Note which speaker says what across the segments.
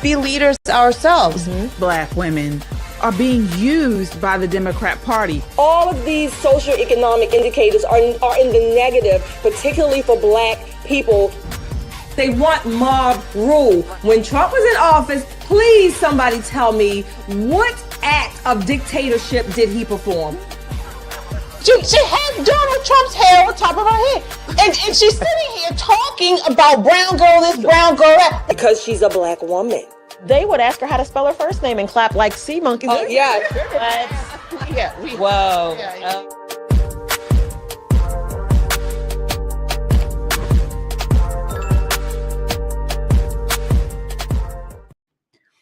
Speaker 1: be leaders ourselves.
Speaker 2: Black women are being used by the Democrat Party.
Speaker 3: All of these socioeconomic indicators are in the negative, particularly for Black people. They want mob rule. When Trump was in office, please somebody tell me what act of dictatorship did he perform?
Speaker 1: She had Donald Trump's hair on top of her head. And she's sitting here talking about brown girl this, brown girl that.
Speaker 3: Because she's a Black woman.
Speaker 4: They would ask her how to spell her first name and clap like sea monkeys.
Speaker 3: Oh, yeah.
Speaker 4: Whoa.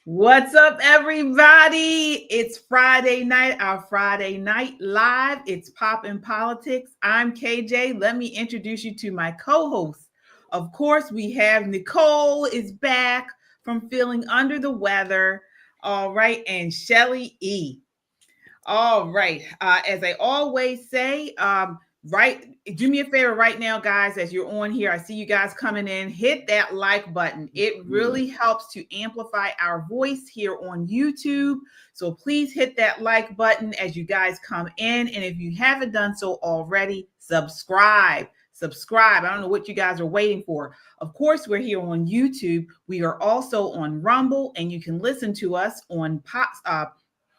Speaker 2: What's up, everybody? It's Friday night, our Friday Night Live. It's Poppin' Politics. I'm KJ. Let me introduce you to my co-hosts. Of course, we have Nicole is back from feeling under the weather. All right. And Shelly E. All right. As I always say, do me a favor right now, guys, as you're on here. I see you guys coming in. Hit that like button. It really helps to amplify our voice here on YouTube. So please hit that like button as you guys come in. And if you haven't done so already, subscribe. I don't know what you guys are waiting for. Of course, we're here on YouTube. We are also on Rumble, and you can listen to us on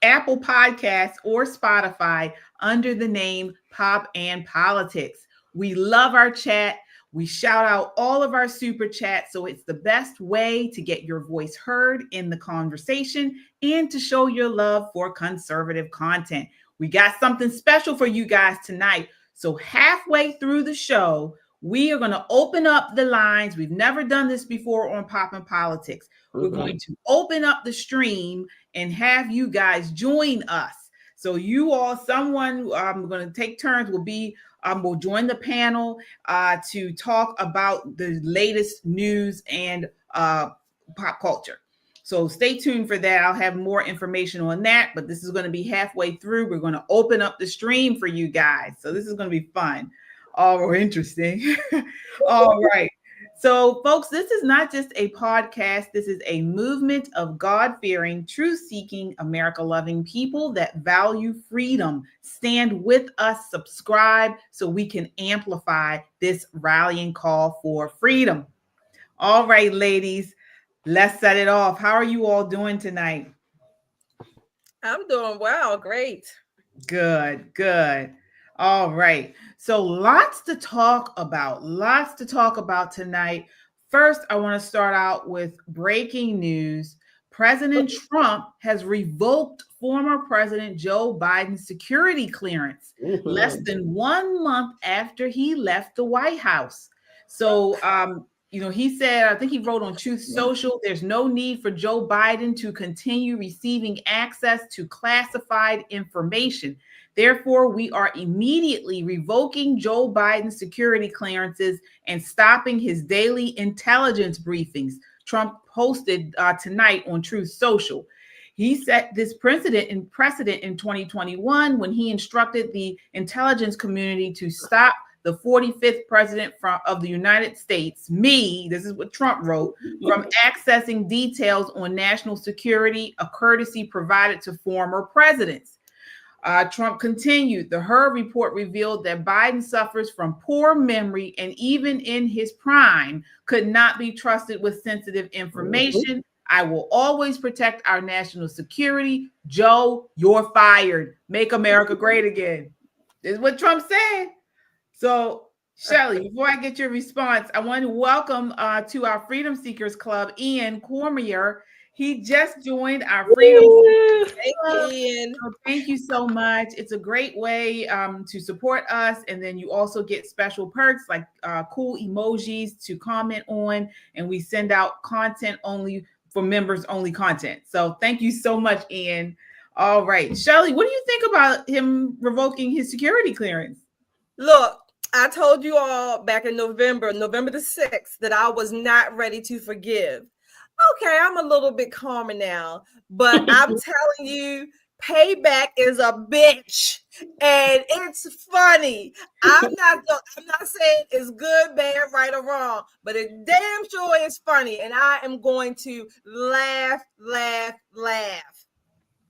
Speaker 2: Apple Podcasts or Spotify under the name Pop and Politics. We love our chat. We shout out all of our super chats. So it's the best way to get your voice heard in the conversation and to show your love for conservative content. We got something special for you guys tonight. So halfway through the show, we are going to open up the lines. We've never done this before on Pop and Politics. We're going to open up the stream and have you guys join us. So you all, someone I'm going to take turns will join the panel to talk about the latest news and pop culture. So stay tuned for that. I'll have more information on that, but this is going to be halfway through. We're going to open up the stream for you guys. So this is going to be fun. Oh, interesting. All right. So, folks, this is not just a podcast. This is a movement of God-fearing, truth-seeking, America-loving people that value freedom. Stand with us, subscribe, so we can amplify this rallying call for freedom. All right, ladies, let's set it off. How are you all doing tonight?
Speaker 3: I'm doing well. Great.
Speaker 2: Good. All right. So lots to talk about tonight. First, I want to start out with breaking news. President Trump has revoked former President Joe Biden's security clearance less than 1 month after he left the White House. So, he said, I think he wrote on Truth Social, there's no need for Joe Biden to continue receiving access to classified information. Therefore, we are immediately revoking Joe Biden's security clearances and stopping his daily intelligence briefings, Trump posted tonight on Truth Social. He set this precedent in 2021 when he instructed the intelligence community to stop the 45th president of the United States, this is what Trump wrote, from accessing details on national security, a courtesy provided to former presidents. Trump continued, the Hur report revealed that Biden suffers from poor memory and even in his prime could not be trusted with sensitive information. I will always protect our national security. Joe, you're fired. Make America great again. This is what Trump said. So, Shelly, before I get your response, I want to welcome to our Freedom Seekers Club, Ian Cormier. He just joined our Freedom Seekers Club. So thank you so much. It's a great way to support us. And then you also get special perks like cool emojis to comment on. And we send out content only for members only content. So thank you so much, Ian. All right. Shelly, what do you think about him revoking his security clearance?
Speaker 3: Look, I told you all back in November the 6th, that I was not ready to forgive. Okay, I'm a little bit calmer now, but I'm telling you, Payback is a bitch, and it's funny. I'm not saying it's good, bad, right, or wrong, but it damn sure is funny, and I am going to laugh.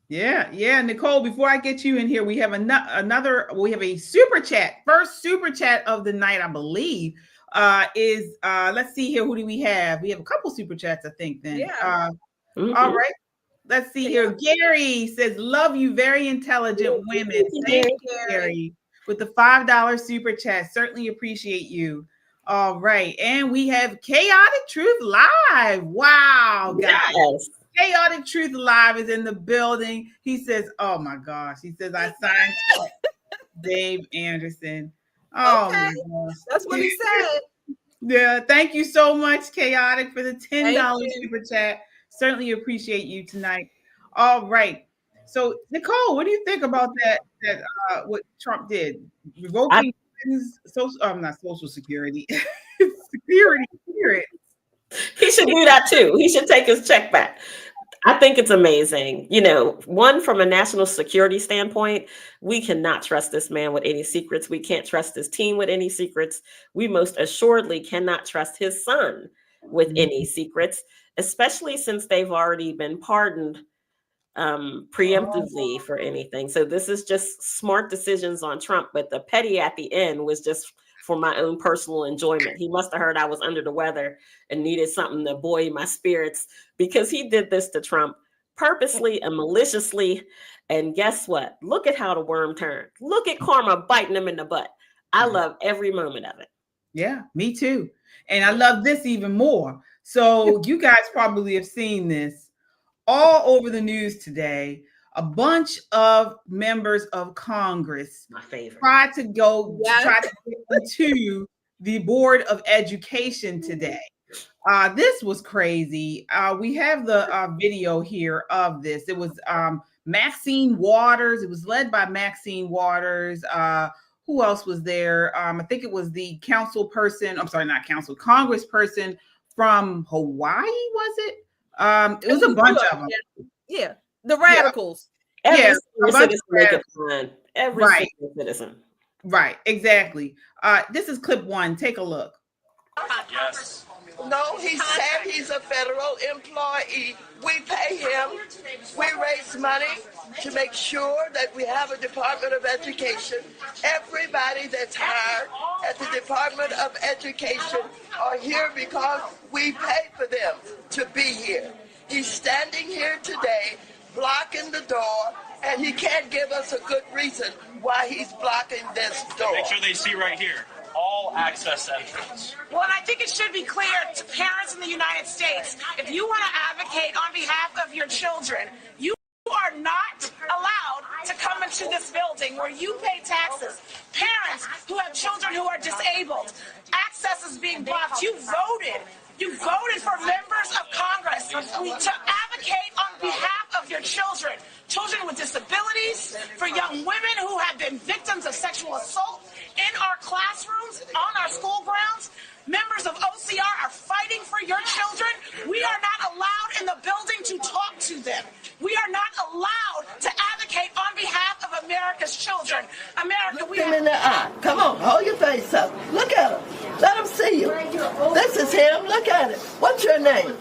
Speaker 2: Yeah. Nicole, before I get you in here, we have we have a super chat. First super chat of the night, I believe, is let's see here. Who do we have? We have a couple super chats, I think, then.
Speaker 3: Yeah.
Speaker 2: All right. Let's see here. Gary says, love you, very intelligent women. Thank you, Gary, with the $5 super chat. Certainly appreciate you. All right. And we have Chaotic Truth Live. Wow, guys. Yes. Chaotic Truth Live is in the building. He says, oh my gosh. He says, I signed Dave Anderson. Oh, okay. My gosh.
Speaker 3: That's what he said.
Speaker 2: Yeah. Thank you so much, Chaotic, for the $10 super chat. Certainly appreciate you tonight. All right. So, Nicole, what do you think about that what Trump did? Revoking not Social Security. Security.
Speaker 5: He should do that too. He should take his check back. I think it's amazing. You know, one, from a national security standpoint, we cannot trust this man with any secrets. We can't trust his team with any secrets. We most assuredly cannot trust his son with any secrets, especially since they've already been pardoned preemptively for anything. So this is just smart decisions on Trump, but the petty at the end was just for my own personal enjoyment. He must have heard I was under the weather and needed something to buoy my spirits, because he did this to Trump purposely and maliciously. And guess what? Look at how the worm turned. Look at karma biting him in the butt. I love every moment of it.
Speaker 2: Yeah, me too. And I love this even more. So you guys probably have seen this all over the news today. A bunch of members of Congress tried to get into the Board of Education today. This was crazy. We have the video here of this. It was Maxine Waters. It was led by Maxine Waters. Who else was there? I think it was the congressperson from Hawaii, was it? It was a bunch of them.
Speaker 3: Yeah, the radicals.
Speaker 5: Every citizen make it fun. Every citizen.
Speaker 2: Right, exactly. This is clip one. Take a look.
Speaker 6: Yes. No, he said he's a federal employee. We pay him. We raise money to make sure that we have a Department of Education. Everybody that's hired at the Department of Education are here because we pay for them to be here. He's standing here today blocking the door, and he can't give us a good reason why he's blocking this door.
Speaker 7: Make sure they see right here. All access entrance.
Speaker 8: Well, and I think it should be clear to parents in the United States, if you want to advocate on behalf of your children, you are not allowed to come into this building where you pay taxes. Parents who have children who are disabled, access is being blocked. You voted for members of Congress to advocate on behalf of your children with disabilities, for young women who have been victims of sexual assault in our classrooms, on our school grounds. Members of OCR are fighting for your children. We are not allowed in the building to talk to them. We are not allowed to advocate on behalf of America's children. America,
Speaker 6: Look him in the eye. Come on, hold your face up. Look at him. Let him see you. This is him. Look at it. What's your name?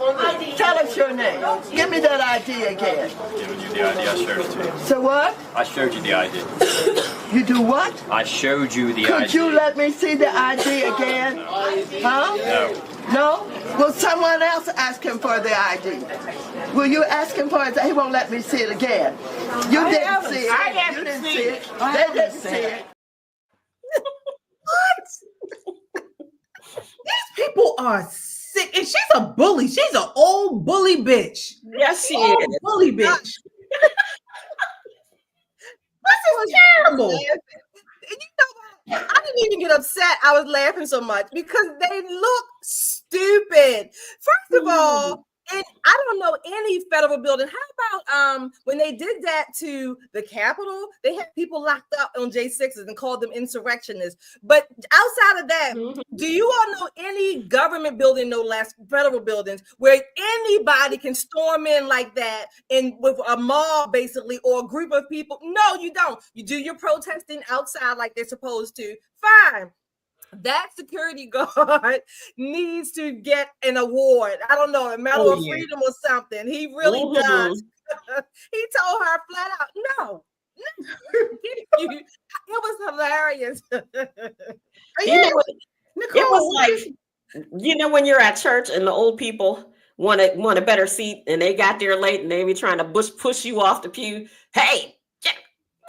Speaker 6: Tell us your name. Give me that ID again.
Speaker 7: Giving you the ID, I showed it to you.
Speaker 6: So what?
Speaker 7: I showed you the ID.
Speaker 6: You do what?
Speaker 7: I showed you the ID.
Speaker 6: Could you let me see the ID again? Huh?
Speaker 7: No.
Speaker 6: No? Will someone else ask him for the ID? Will you ask him for it? He won't let me see it again. You didn't see it. You didn't see it. They didn't see it.
Speaker 2: What? These people are sick. And she's a bully. She's an old bully bitch.
Speaker 5: Yes, she is.
Speaker 2: Bully bitch. This is terrible.
Speaker 3: You know, I didn't even get upset. I was laughing so much because they look stupid. First of all, and I don't don't know any federal building. How about when they did that to the Capitol, they had people locked up on J6s and called them insurrectionists. But outside of that, do you all know any government building, no less federal buildings, where anybody can storm in like that and with a mob basically or a group of people? No, you don't. You do your protesting outside like they're supposed to. Fine. That security guard needs to get an award. I don't know, a Medal of Freedom or something. He really does. He told her flat out, no. It was hilarious.
Speaker 5: It was like, when you're at church and the old people want a better seat and they got there late and they be trying to push you off the pew. Hey,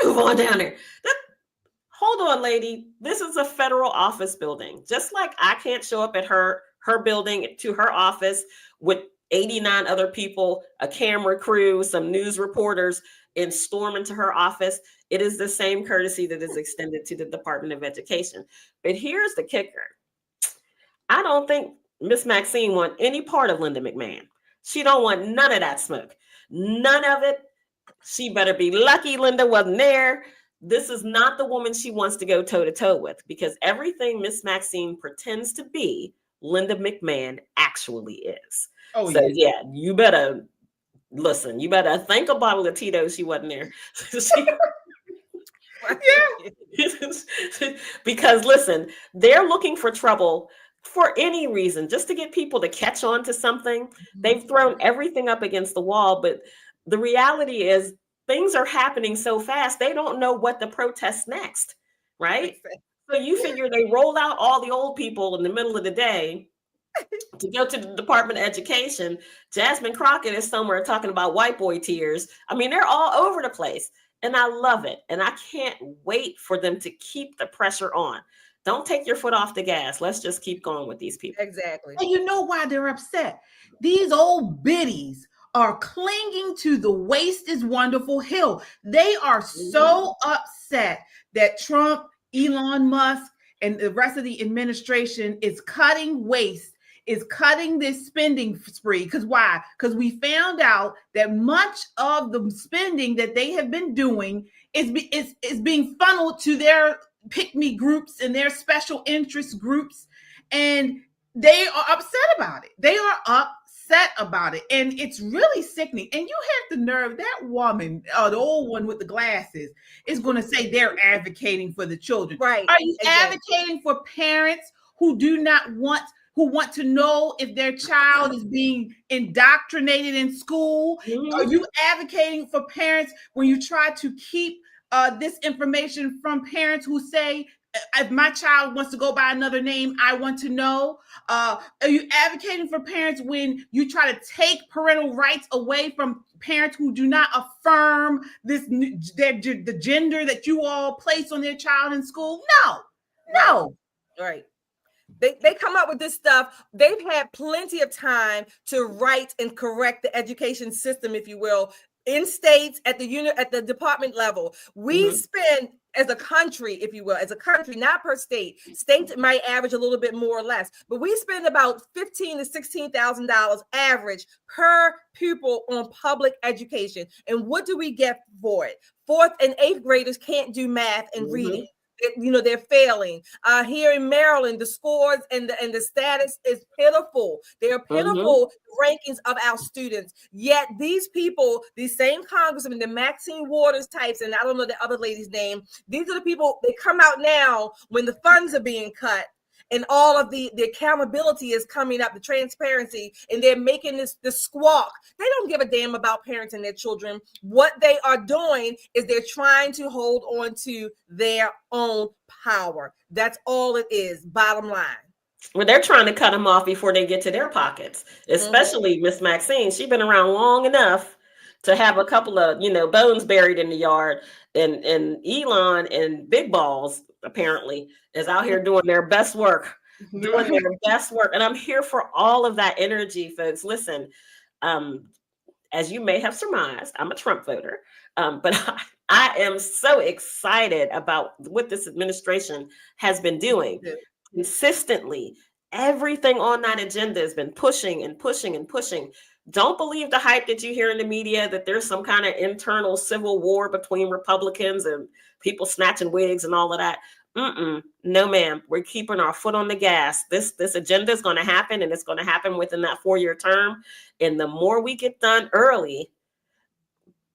Speaker 5: move on down there. Hold on, lady. This is a federal office building. Just like I can't show up at her building to her office with 89 other people, a camera crew, some news reporters, and storm into her office. It is the same courtesy that is extended to the Department of Education. But here's the kicker. I don't think Miss Maxine want any part of Linda McMahon. She don't want none of that smoke. None of it. She better be lucky Linda wasn't there. This is not the woman she wants to go toe-to-toe with, because everything Miss Maxine pretends to be, Linda McMahon actually is. You better listen. You better think a bottle of Tito's she wasn't there. Because listen, they're looking for trouble for any reason, just to get people to catch on to something. They've thrown everything up against the wall, but the reality is things are happening so fast, they don't know what to protest next, right? So you figure they rolled out all the old people in the middle of the day to go to the Department of Education. Jasmine Crockett is somewhere talking about white boy tears. I mean, they're all over the place, and I love it. And I can't wait for them to keep the pressure on. Don't take your foot off the gas. Let's just keep going with these people.
Speaker 3: Exactly.
Speaker 2: And you know why they're upset? These old biddies are clinging to the waste is wonderful hill. They are so upset that Trump, Elon Musk, and the rest of the administration is cutting waste, is cutting this spending spree. Because why? Because we found out that much of the spending that they have been doing is being funneled to their pick-me groups and their special interest groups. And they are upset about it. They are upset about it. And it's really sickening. And you have the nerve, that woman, the old one with the glasses, is going to say they're advocating for the children.
Speaker 3: Right.
Speaker 2: Are you advocating for parents who want to know if their child is being indoctrinated in school? Are you advocating for parents when you try to keep this information from parents who say, if my child wants to go by another name, I want to know? Are you advocating for parents when you try to take parental rights away from parents who do not affirm the gender that you all place on their child in school? No.
Speaker 3: Right. They come up with this stuff. They've had plenty of time to write and correct the education system, if you will, in states, at the department level. We spend, as a country, if you will, as a country, not per state. States might average a little bit more or less, but we spend about $15,000 to $16,000 average per pupil on public education. And what do we get for it? 4th and 8th graders can't do math and reading. They're failing. Here in Maryland, the scores and the status is pitiful. They're pitiful rankings of our students. Yet these people, these same congressmen, the Maxine Waters types, and I don't know the other lady's name, these are the people, they come out now when the funds are being cut and all of the accountability is coming up, the transparency, and they're making the squawk. They don't give a damn about parents and their children. What they are doing is they're trying to hold on to their own power. That's all it is, bottom line.
Speaker 5: Well, they're trying to cut them off before they get to their pockets, especially Miss Maxine. She's been around long enough to have a couple of, bones buried in the yard. And Elon and Big Balls apparently is out here doing their best work, And I'm here for all of that energy, folks. Listen, as you may have surmised, I'm a Trump voter, but I am so excited about what this administration has been doing consistently. Everything on that agenda has been pushing and pushing and pushing. Don't believe the hype that you hear in the media that there's some kind of internal civil war between Republicans and people snatching wigs and all of that. No, ma'am. We're keeping our foot on the gas. This agenda is going to happen, and it's going to happen within that 4-year term. And the more we get done early,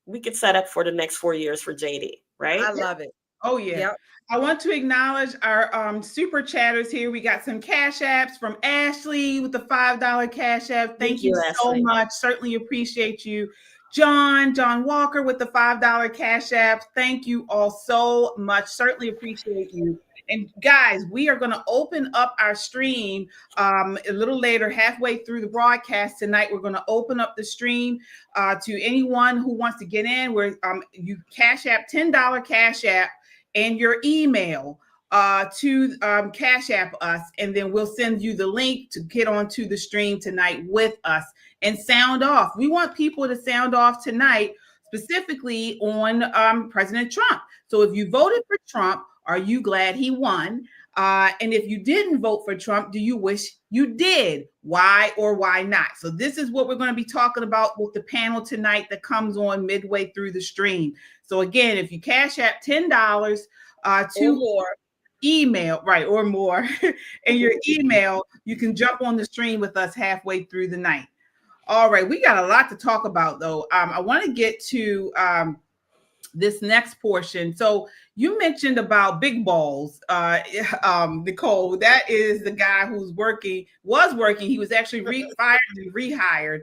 Speaker 5: we could set up for the next 4 years for JD, right?
Speaker 3: I love it.
Speaker 2: Oh, yeah.
Speaker 3: Yep.
Speaker 2: I want to acknowledge our super chatters here. We got some cash apps from Ashley with the $5 cash app. Thank you so
Speaker 5: Ashley.
Speaker 2: much. Certainly appreciate you. John Walker with the $5 cash app. Thank you all so much. Certainly appreciate you. And guys, we are going to open up our stream a little later, halfway through the broadcast tonight. We're going to open up the stream to anyone who wants to get in. Where you cash app $10 cash app and your email to cash app us, and then we'll send you the link to get onto the stream tonight with us and sound off. We want people to sound off tonight, specifically on President Trump. So if you voted for Trump, are you glad he won? And if you didn't vote for Trump, do you wish you did? Why or why not? So this is what we're going to be talking about with the panel tonight that comes on midway through the stream. So again, if you cash app $10 to more email, right, or more, and your email, you can jump on the stream with us halfway through the night. All right, we got a lot to talk about, though. I want to get to this next portion. So you mentioned about big balls, Nicole. That is the guy who's was working. He was actually fired and rehired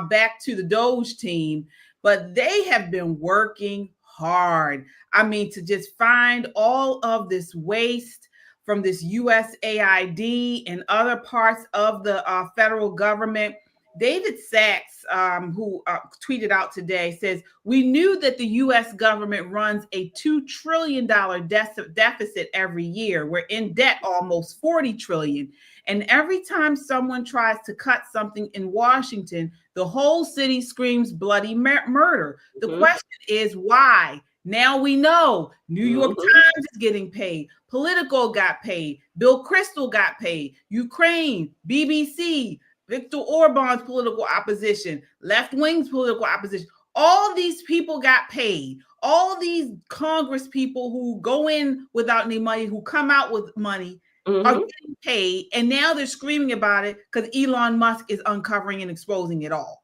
Speaker 2: back to the DOGE team, but they have been working hard. I mean, to just find all of this waste from this USAID and other parts of the federal government. David Sachs, who tweeted out today, says, "We knew that the U.S. government runs a $2 trillion deficit every year. We're in debt almost $40 trillion. And every time someone tries to cut something in Washington, the whole city screams bloody murder. The question is why? Now we know. New York Times is getting paid. Politico got paid. Bill Kristol got paid. Ukraine, BBC, Viktor Orban's political opposition, left wing's political opposition. All these people got paid. All these Congress people who go in without any money, who come out with money, are getting paid. And now they're screaming about it because Elon Musk is uncovering and exposing it all."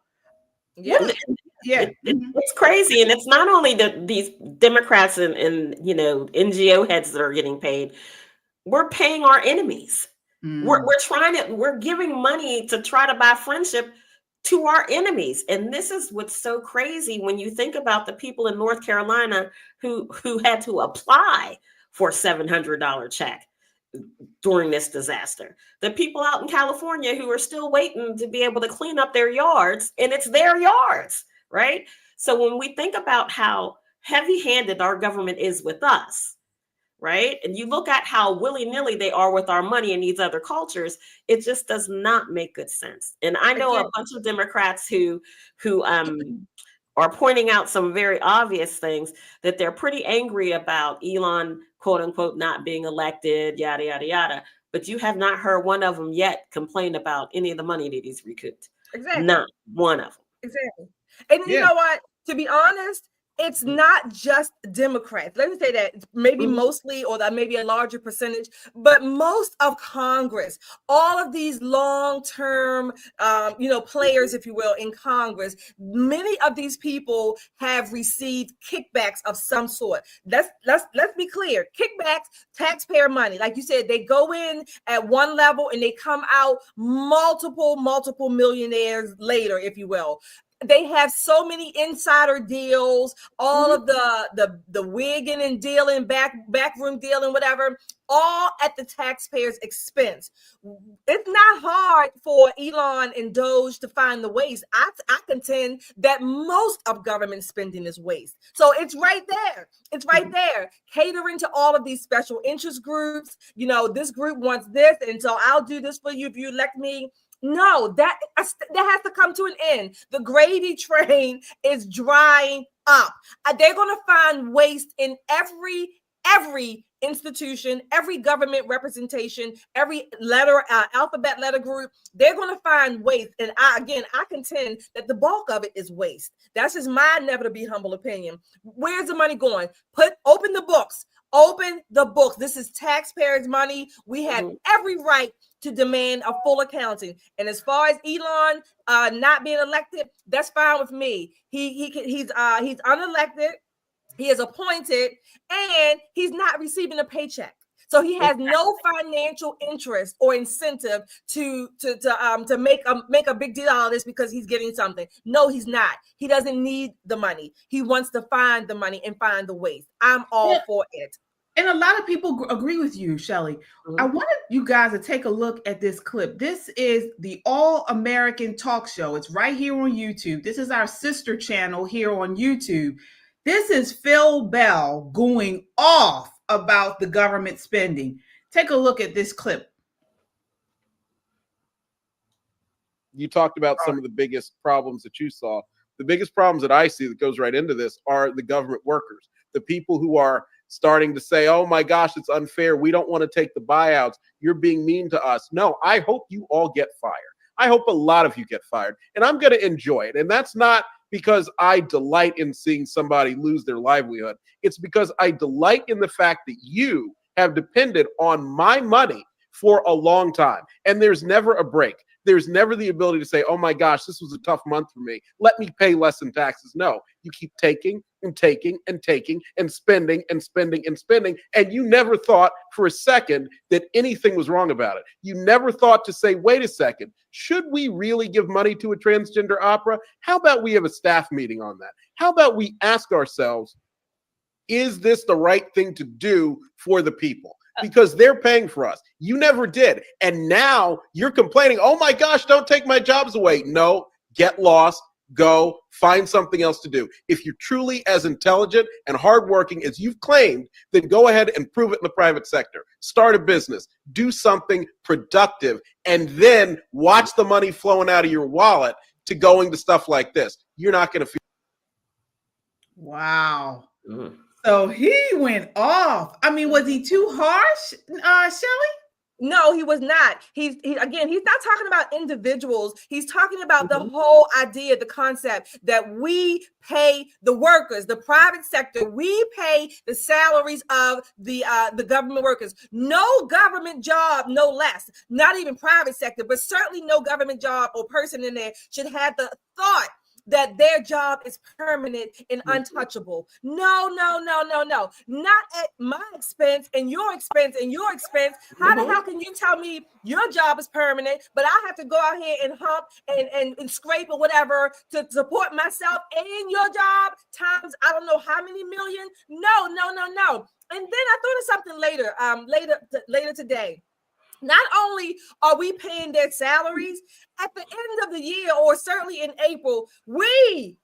Speaker 5: It's crazy. And it's not only these Democrats and NGO heads that are getting paid. We're paying our enemies. We're giving money to try to buy friendship to our enemies. And this is what's so crazy when you think about the people in North Carolina who had to apply for a $700 check during this disaster. The people out in California who are still waiting to be able to clean up their yards, and it's their yards, right? So when we think about how heavy-handed our government is with us, right? And you look at how willy-nilly they are with our money in these other cultures, it just does not make good sense. And I know a bunch of Democrats who are pointing out some very obvious things, that they're pretty angry about Elon, quote unquote, not being elected, yada, yada, yada. But you have not heard one of them yet complain about any of the money that he's recouped.
Speaker 3: Exactly.
Speaker 5: Not one of them.
Speaker 3: Exactly. And you know what? To be honest, it's not just Democrats. Let me say that maybe mostly, or that maybe a larger percentage, but most of Congress, all of these long-term, players, if you will, in Congress, many of these people have received kickbacks of some sort. Let's be clear. Kickbacks, taxpayer money. Like you said, they go in at one level and they come out multiple millionaires later, if you will. They have so many insider deals, all of the wigging and dealing, backroom dealing, whatever, all at the taxpayer's expense. It's not hard for Elon and DOGE to find the waste. I contend that most of government spending is waste. So it's right there. It's right there, catering to all of these special interest groups. This group wants this, and so I'll do this for you if you elect me. No, that has to come to an end. The gravy train is drying up. They're going to find waste in every every institution, every government representation, every letter, alphabet letter group, they're going to find waste. And I contend that the bulk of it is waste. That's just my never to be humble opinion. Where's the money going? Open the books. Open the books. This is taxpayers' money. We have every right to demand a full accounting. And as far as Elon not being elected, that's fine with me. He's unelected. He is appointed, and he's not receiving a paycheck. So he has no financial interest or incentive to make a big deal out of this because he's getting something. No, he's not. He doesn't need the money. He wants to find the money and find the waste. I'm all for it.
Speaker 2: And a lot of people agree with you, Shelley. I wanted you guys to take a look at this clip. This is the All American Talk Show. It's right here on YouTube. This is our sister channel here on YouTube. This is Phil Bell going off about the government spending. Take a look at this clip.
Speaker 9: You talked about some of the biggest problems that you saw. The biggest problems that I see that goes right into this are the government workers, the people who are starting to say, oh my gosh, it's unfair. We don't want to take the buyouts. You're being mean to us. No, I hope you all get fired. I hope a lot of you get fired, and I'm going to enjoy it. And that's not because I delight in seeing somebody lose their livelihood. It's because I delight in the fact that you have depended on my money for a long time. And there's never a break. There's never the ability to say, oh my gosh, this was a tough month for me. Let me pay less in taxes. No, you keep taking and taking and taking and spending and spending and spending. And you never thought for a second that anything was wrong about it. You never thought to say, wait a second, should we really give money to a transgender opera? How about we have a staff meeting on that? How about we ask ourselves, is this the right thing to do for the people? Because they're paying for us. You never did. And now you're complaining, oh my gosh, don't take my jobs away. No, get lost, go, find something else to do. If you're truly as intelligent and hardworking as you've claimed, then go ahead and prove it in the private sector. Start a business, do something productive, and then watch the money flowing out of your wallet to going to stuff like this. You're not going to feel.
Speaker 2: Wow. So he went off. I mean, was he too harsh, Shelley?
Speaker 3: No, he was not. He's not talking about individuals. He's talking about the whole idea, the concept that we pay the workers, the private sector. We pay the salaries of the government workers. No government job, no less, not even private sector, but certainly no government job or person in there should have the thought that their job is permanent and untouchable. No. Not at my expense and your expense and your expense. How the hell can you tell me your job is permanent, but I have to go out here and hump and scrape or whatever to support myself and your job times I don't know how many million? No. And then I thought of something later today. Not only are we paying their salaries, at the end of the year, or certainly in April, we,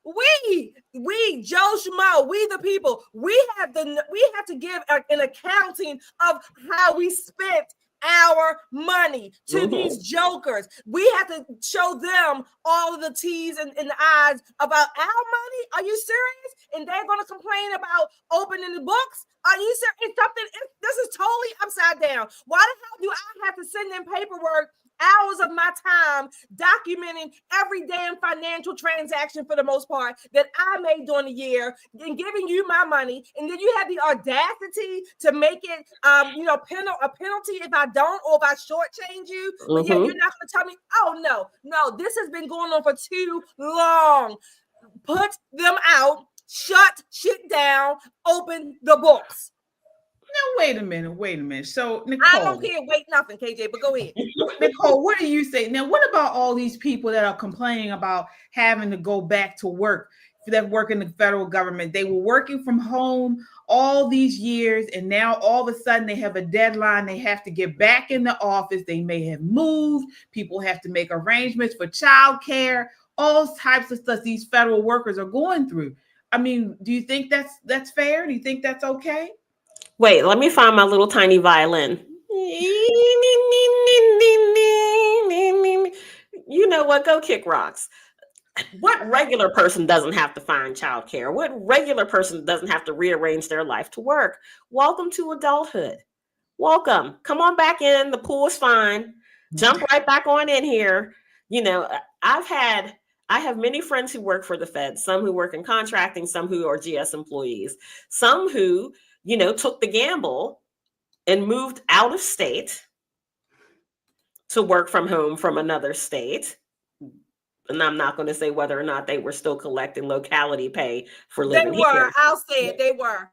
Speaker 3: Joe Schmo, we the people, we have to give an accounting of how we spent our money to these jokers. We have to show them all of the T's and the I's about our money. Are you serious? And they're going to complain about opening the books? Are you serious? This is totally upside down. Why the hell do I have to send them paperwork, hours of my time, documenting every damn financial transaction for the most part that I made during the year and giving you my money, and then you have the audacity to make it a penalty if I don't or if I shortchange you, but yet you're not going to tell me, oh no, this has been going on for too long. Put them out, shut shit down, open the books.
Speaker 2: Now, wait a minute. So, Nicole.
Speaker 3: I don't care. Wait nothing, KJ, but go ahead.
Speaker 2: Nicole, what do you say? Now, what about all these people that are complaining about having to go back to work that work in the federal government? They were working from home all these years, and now all of a sudden they have a deadline. They have to get back in the office. They may have moved. People have to make arrangements for childcare, all types of stuff these federal workers are going through. I mean, do you think that's fair? Do you think that's okay?
Speaker 5: Wait, let me find my little tiny violin. You know what? Go kick rocks. What regular person doesn't have to find childcare? What regular person doesn't have to rearrange their life to work? Welcome to adulthood. Welcome. Come on back in. The pool is fine. Jump right back on in here. You know, I have many friends who work for the Fed, some who work in contracting, some who are GS employees, some who, you know, took the gamble and moved out of state to work from home from another state. And I'm not going to say whether or not they were still collecting locality pay for living here.
Speaker 3: They were. I'll say it. They were.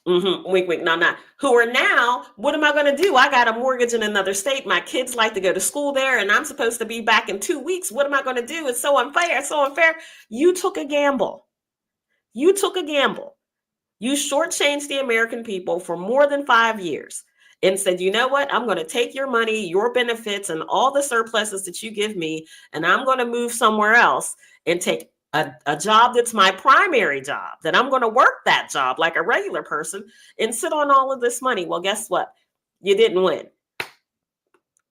Speaker 5: Wink, wink, no. Who are now, what am I going to do? I got a mortgage in another state. My kids like to go to school there, and I'm supposed to be back in 2 weeks. What am I going to do? It's so unfair. So unfair. You took a gamble. You took a gamble. You shortchanged the American people for more than 5 years and said, you know what? I'm going to take your money, your benefits, and all the surpluses that you give me, and I'm going to move somewhere else and take a job that's my primary job, that I'm going to work that job like a regular person and sit on all of this money. Well, guess what? You didn't win.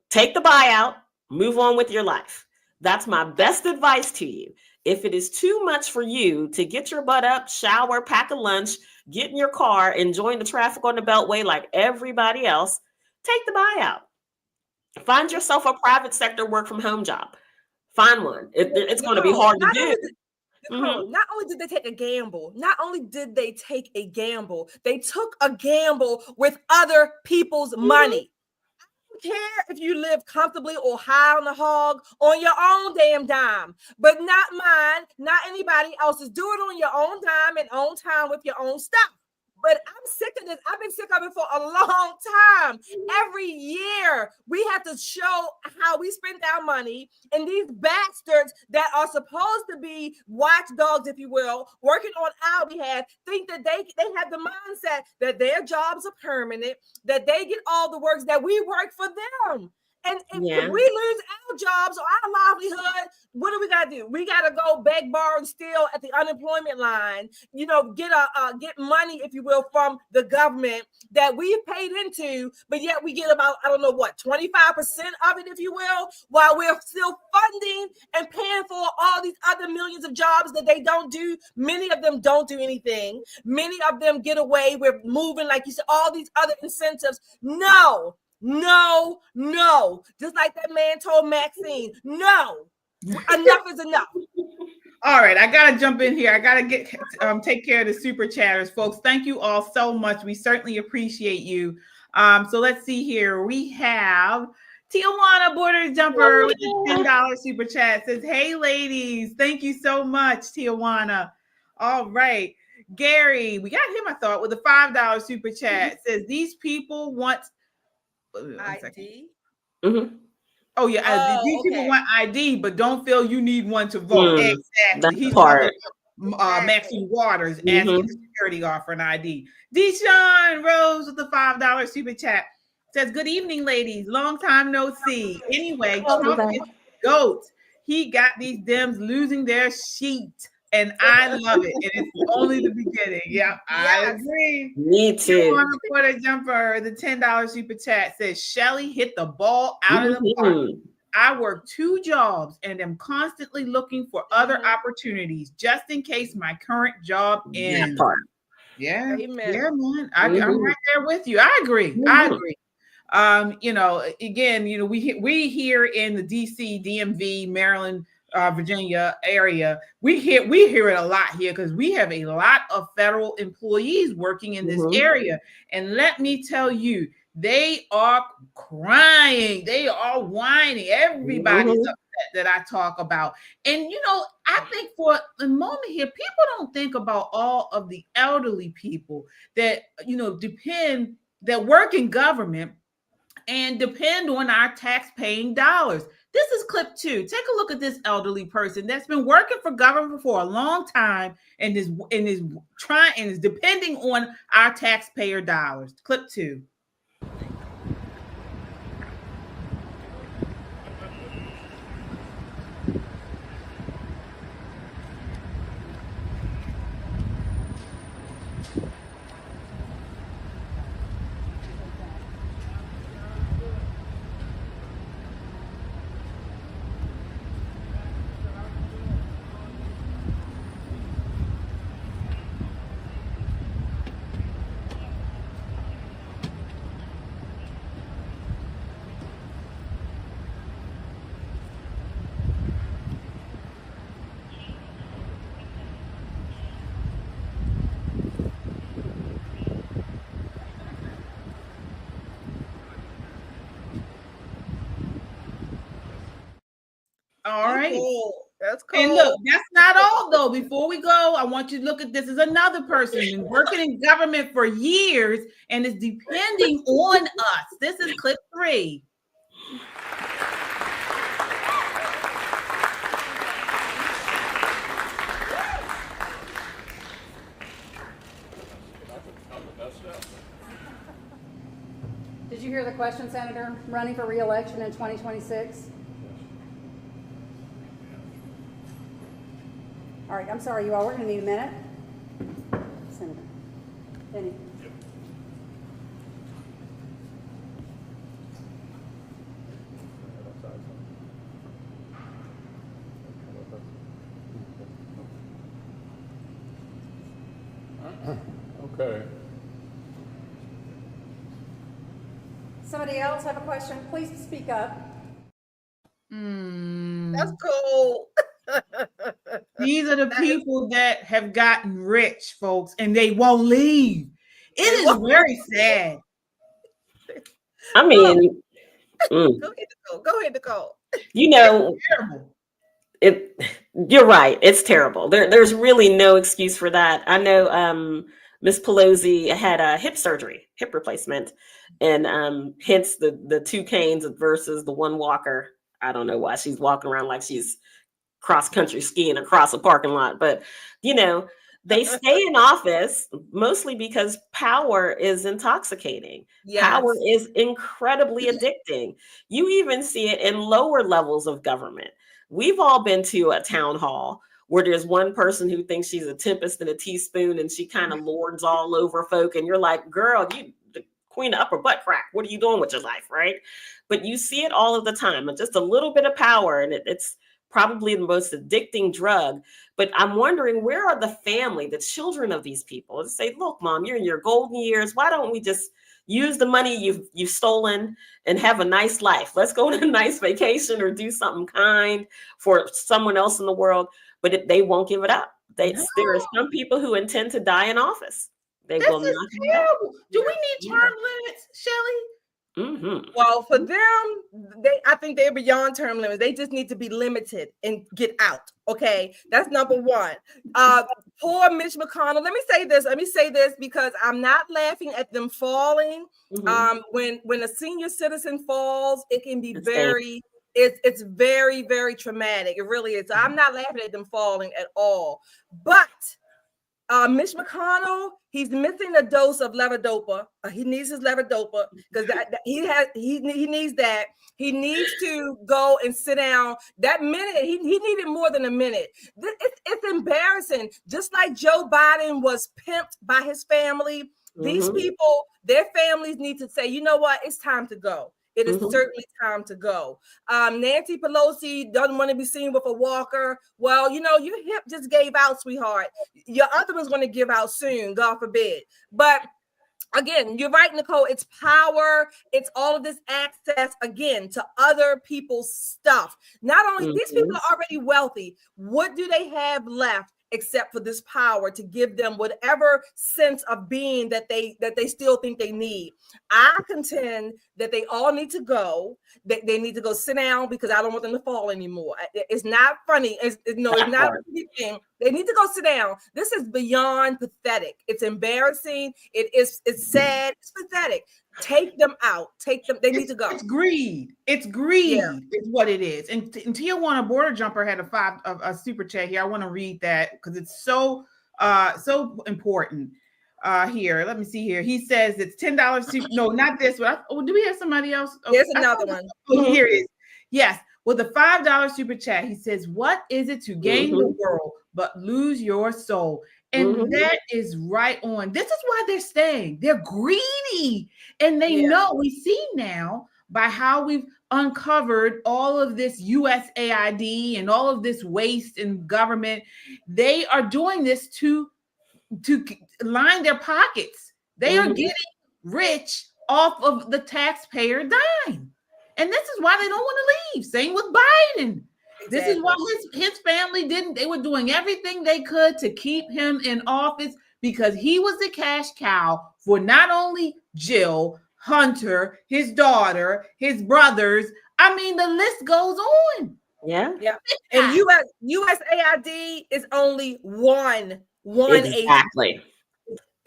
Speaker 5: Take the buyout, move on with your life. That's my best advice to you. If it is too much for you to get your butt up, shower, pack a lunch, get in your car, and join the traffic on the Beltway like everybody else, take the buyout. Find yourself a private sector work from home job. Find one. It's going to be hard to do.
Speaker 3: Not only did they take a gamble, they took a gamble with other people's money. I don't care if you live comfortably or high on the hog on your own damn dime, but not mine, not anybody else's. Do it on your own dime and own time with your own stuff. But I'm sick of this. I've been sick of it for a long time. Every year, we have to show how we spend our money. And these bastards that are supposed to be watchdogs, if you will, working on our behalf, think that they have the mindset that their jobs are permanent, that they get all the works, that we work for them. And if we lose our jobs or our livelihood, what do we got to do? We got to go beg, borrow, and steal at the unemployment line, you know, get money, if you will, from the government that we've paid into, but yet we get about, 25% of it, if you will, while we're still funding and paying for all these other millions of jobs that they don't do. Many of them don't do anything. Many of them get away with moving, like you said, all these other incentives. No. Just like that man told Maxine, no. Enough is enough.
Speaker 2: All right, I gotta jump in here. I gotta take care of the super chatters, folks. Thank you all so much. We certainly appreciate you. So let's see here. We have Tijuana Border Jumper with the $10 super chat. Says, hey ladies, thank you so much, Tijuana. All right. Gary, we got him, I thought, with a $5 super chat. Says, these people want ID. Oh yeah, these people want ID, but don't feel you need one to vote. Exactly. He's part. Maxine Waters asking the security guard for an ID. Deshaun Rose with the $5 super chat says, "Good evening, ladies. Long time no see. Anyway, Trump is GOAT. He got these Dems losing their sheet." And I love it. And it's only the beginning. Yeah, I agree.
Speaker 5: Me too.
Speaker 2: For the jumper, the $10 super chat says, Shelly hit the ball out of the park. I work 2 jobs and am constantly looking for other opportunities just in case my current job ends. Yeah,
Speaker 3: amen.
Speaker 2: Yeah, man. I'm right there with you. I agree. I agree. You know, again, you know, we here in the DC, DMV, Maryland, Virginia area, we hear it a lot here because we have a lot of federal employees working in this area. And let me tell you, they are crying, they are whining. Everybody's upset that I talk about. And you know, I think for the moment here, people don't think about all of the elderly people that, you know, that work in government and depend on our tax-paying dollars. This is clip 2. Take a look at this elderly person that's been working for government for a long time and is depending on our taxpayer dollars. Clip 2. right.
Speaker 10: Cool. That's cool.
Speaker 2: And look, that's not all though. Before we go, I want you to look at this as another person been working in government for years and is depending on us. This is clip 3.
Speaker 11: Did you hear the question, Senator? Running for re-election in 2026? All right, I'm sorry, you all. We're going to need a minute. Senator. Penny.
Speaker 12: Okay.
Speaker 11: Somebody else have a question? Please speak up.
Speaker 10: That's cool.
Speaker 2: These are the people that have gotten rich, folks, and they won't leave. It is very sad.
Speaker 5: I mean,
Speaker 10: Go ahead, Nicole.
Speaker 5: you know, you're right. It's terrible. There's really no excuse for that. I know Miss Pelosi had a hip replacement, and hence the 2 canes versus the 1 walker. I don't know why she's walking around like she's cross-country skiing across a parking lot. But, you know, they stay in office mostly because power is intoxicating. Yes. Power is incredibly addicting. You even see it in lower levels of government. We've all been to a town hall where there's one person who thinks she's a tempest in a teaspoon and she kind of lords all over folk. And you're like, girl, you the queen of upper butt crack. What are you doing with your life, right? But you see it all of the time. Just a little bit of power, and it's probably the most addicting drug. But I'm wondering, where are the family, the children of these people? To say, look, Mom, you're in your golden years. Why don't we just use the money you've stolen and have a nice life? Let's go on a nice vacation or do something kind for someone else in the world. But they won't give it up. There are some people who intend to die in office. They will not.
Speaker 2: Terrible. Do we need term limits, Shelley?
Speaker 5: Mm-hmm.
Speaker 10: Well, for them, I think they're beyond term limits. They just need to be limited and get out. Okay, that's number one. Poor Mitch McConnell. Let me say this because I'm not laughing at them falling. Mm-hmm. When a senior citizen falls, it can be it's very, very traumatic. It really is. I'm not laughing at them falling at all. But Mitch McConnell, he's missing a dose of levodopa. He needs his levodopa because he needs that. He needs to go and sit down. That minute, he needed more than a minute. It's embarrassing. Just like Joe Biden was pimped by his family, these people, their families need to say, you know what, it's time to go. It is certainly time to go. Nancy Pelosi doesn't want to be seen with a walker. Well, you know, your hip just gave out, sweetheart. Your other one's going to give out soon, God forbid. But again, you're right, Nicole. It's power. It's all of this access, again, to other people's stuff. Not only these people are already wealthy. What do they have left except for this power to give them whatever sense of being that they still think they need? I contend that they all need to go. They need to go sit down because I don't want them to fall anymore. It's not funny. It's not anything. They need to go sit down. This is beyond pathetic. It's embarrassing. It's sad. It's pathetic. Take them out. Take them. They need to go.
Speaker 2: It's greed. It's greed. Yeah. Is what it is. And Tijuana Border Jumper had a super chat here. I want to read that because it's so important. Here, let me see here. He says it's $10. No, not this one. Do we have somebody else?
Speaker 10: There's another one.
Speaker 2: Here it is. Yes. With a $5 super chat, he says, "What is it to gain the world but lose your soul?" And that is right on. This is why they're staying. They're greedy. And they know, we see now by how we've uncovered all of this USAID and all of this waste in government. They are doing this to line their pockets. They are getting rich off of the taxpayer dime. And this is why they don't want to leave. Same with Biden. Exactly. This is why his family didn't. They were doing everything they could to keep him in office because he was the cash cow for not only Jill, Hunter, his daughter, his brothers. I mean, the list goes on.
Speaker 5: Yeah.
Speaker 10: Yeah. And USAID is only one agency.
Speaker 5: Exactly.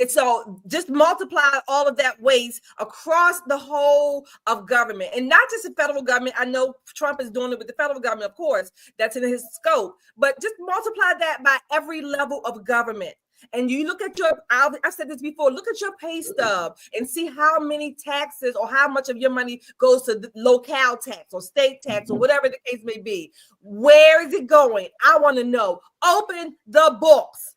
Speaker 10: And so just multiply all of that waste across the whole of government, and not just the federal government. I know Trump is doing it with the federal government, of course, that's in his scope, but just multiply that by every level of government. And you look at I've said this before, look at your pay stub and see how many taxes or how much of your money goes to the locale tax or state tax or whatever the case may be. Where is it going? I want to know. Open the books.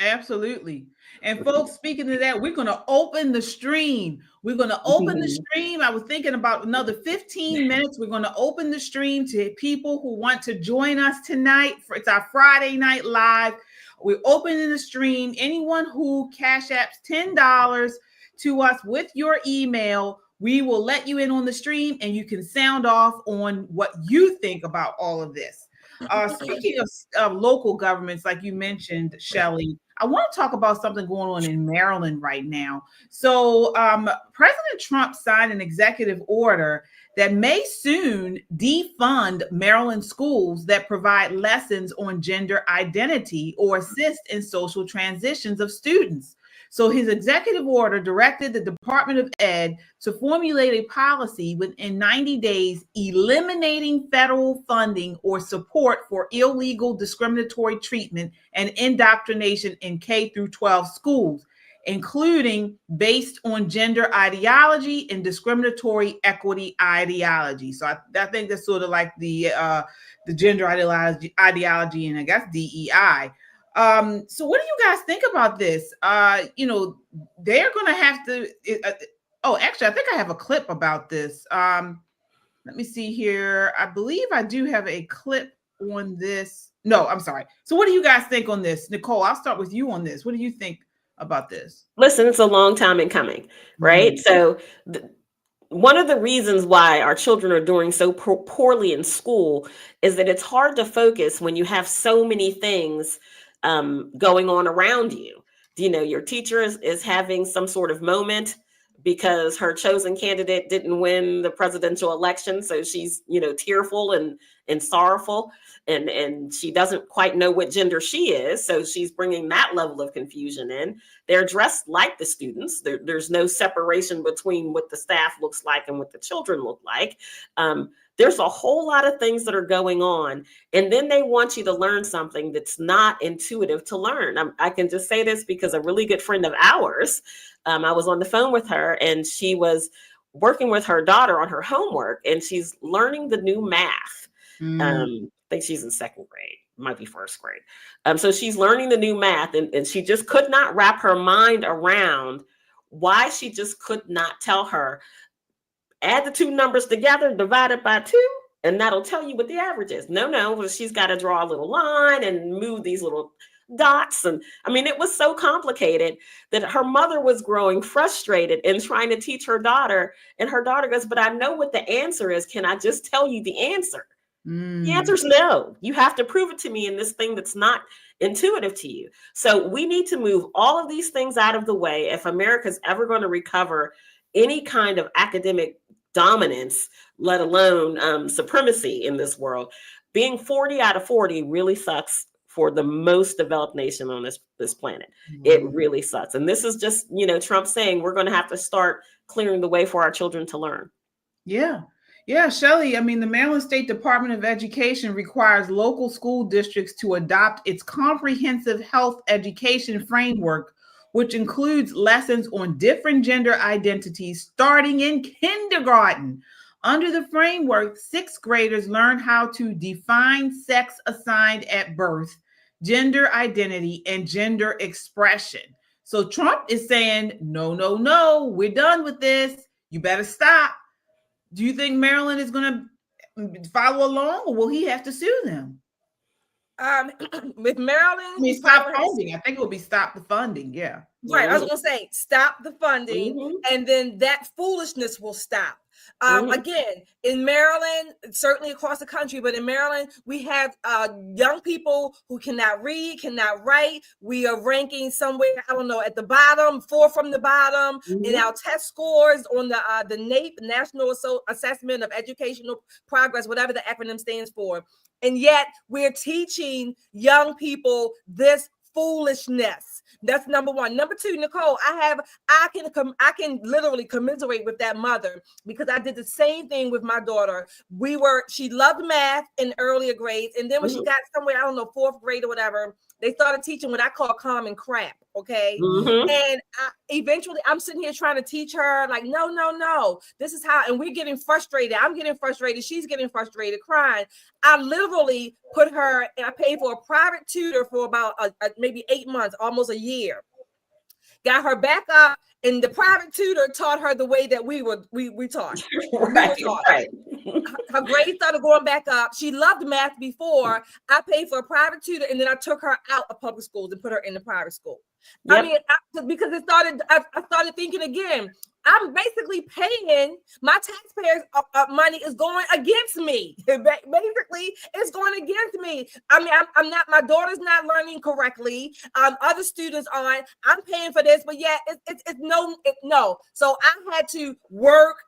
Speaker 2: Absolutely. And folks, speaking of that, we're going to open the stream. We're going to open the stream. I was thinking about another 15 minutes. We're going to open the stream to people who want to join us tonight. It's our Friday Night Live. We're opening the stream. Anyone who cash apps $10 to us with your email, we will let you in on the stream and you can sound off on what you think about all of this. Speaking of local governments, like you mentioned, Shelley, I want to talk about something going on in Maryland right now. So President Trump signed an executive order that may soon defund Maryland schools that provide lessons on gender identity or assist in social transitions of students. So his executive order directed the Department of Ed to formulate a policy within 90 days, eliminating federal funding or support for illegal discriminatory treatment and indoctrination in K through 12 schools, including based on gender ideology and discriminatory equity ideology. So I think that's sort of like the gender ideology and I guess DEI. So what do you guys think about this? They're going to have to, actually, I think I have a clip about this. Let me see here. I believe I do have a clip on this. No, I'm sorry. So what do you guys think on this? Nicole, I'll start with you on this. What do you think about this?
Speaker 5: Listen, it's a long time in coming, right? So one of the reasons why our children are doing so poorly in school is that it's hard to focus when you have so many things going on around you. Your teacher is having some sort of moment because her chosen candidate didn't win the presidential election. So she's, tearful and sorrowful, and she doesn't quite know what gender she is. So she's bringing that level of confusion in. They're dressed like the students. There's no separation between what the staff looks like and what the children look like. There's a whole lot of things that are going on. And then they want you to learn something that's not intuitive to learn. I can just say this because a really good friend of ours, I was on the phone with her and she was working with her daughter on her homework and she's learning the new math. I think she's in second grade, might be first grade. So she's learning the new math and she just could not wrap her mind around why she just could not tell her, add the two numbers together, divide it by 2, and that'll tell you what the average is. No, she's got to draw a little line and move these little dots. And it was so complicated that her mother was growing frustrated and trying to teach her daughter. And her daughter goes, but I know what the answer is. Can I just tell you the answer? The answer is no. You have to prove it to me in this thing that's not intuitive to you. So we need to move all of these things out of the way if America's ever going to recover any kind of academic dominance, let alone supremacy in this world. Being 40 out of 40 really sucks for the most developed nation on this planet. It really sucks. And this is just, Trump saying we're going to have to start clearing the way for our children to learn.
Speaker 2: Yeah, Shelley, the Maryland State Department of Education requires local school districts to adopt its comprehensive health education framework, which includes lessons on different gender identities starting in kindergarten. Under the framework, 6th graders learn how to define sex assigned at birth, gender identity, and gender expression. So Trump is saying, no, we're done with this. You better stop. Do you think Maryland is going to follow along, or will he have to sue them?
Speaker 10: With Maryland,
Speaker 2: I mean, stop funding. I think it will be stop the funding. Yeah.
Speaker 10: Right. I was going to say, stop the funding, and then that foolishness will stop. Again, in Maryland, certainly across the country, but in Maryland, we have young people who cannot read, cannot write. We are ranking somewhere, I don't know, at the bottom, 4 from the bottom in our test scores on the NAEP, National Assessment of Educational Progress, whatever the acronym stands for. And yet we're teaching young people this foolishness. That's number one. Number two, Nicole, I can literally commiserate with that mother, because I did the same thing with my daughter. she loved math in earlier grades, and then when she got somewhere, I don't know, 4th grade or whatever, they started teaching what I call common crap. Okay. And eventually I'm sitting here trying to teach her, like, no, this is how, and we're getting frustrated. I'm getting frustrated. She's getting frustrated, crying. I literally put her, and I paid for a private tutor for about maybe 8 months, almost a year. Got her back up, and the private tutor taught her the way that we taught. Right. Her grades started going back up. She loved math before. I paid for a private tutor, and then I took her out of public schools and put her in the private school. Yep. I mean, because I started thinking again, I'm basically paying, my taxpayers' money is going against me. Basically, it's going against me. I mean, I'm not, my daughter's not learning correctly. Other students aren't. I'm paying for this, but yeah, it's no. So I had to worked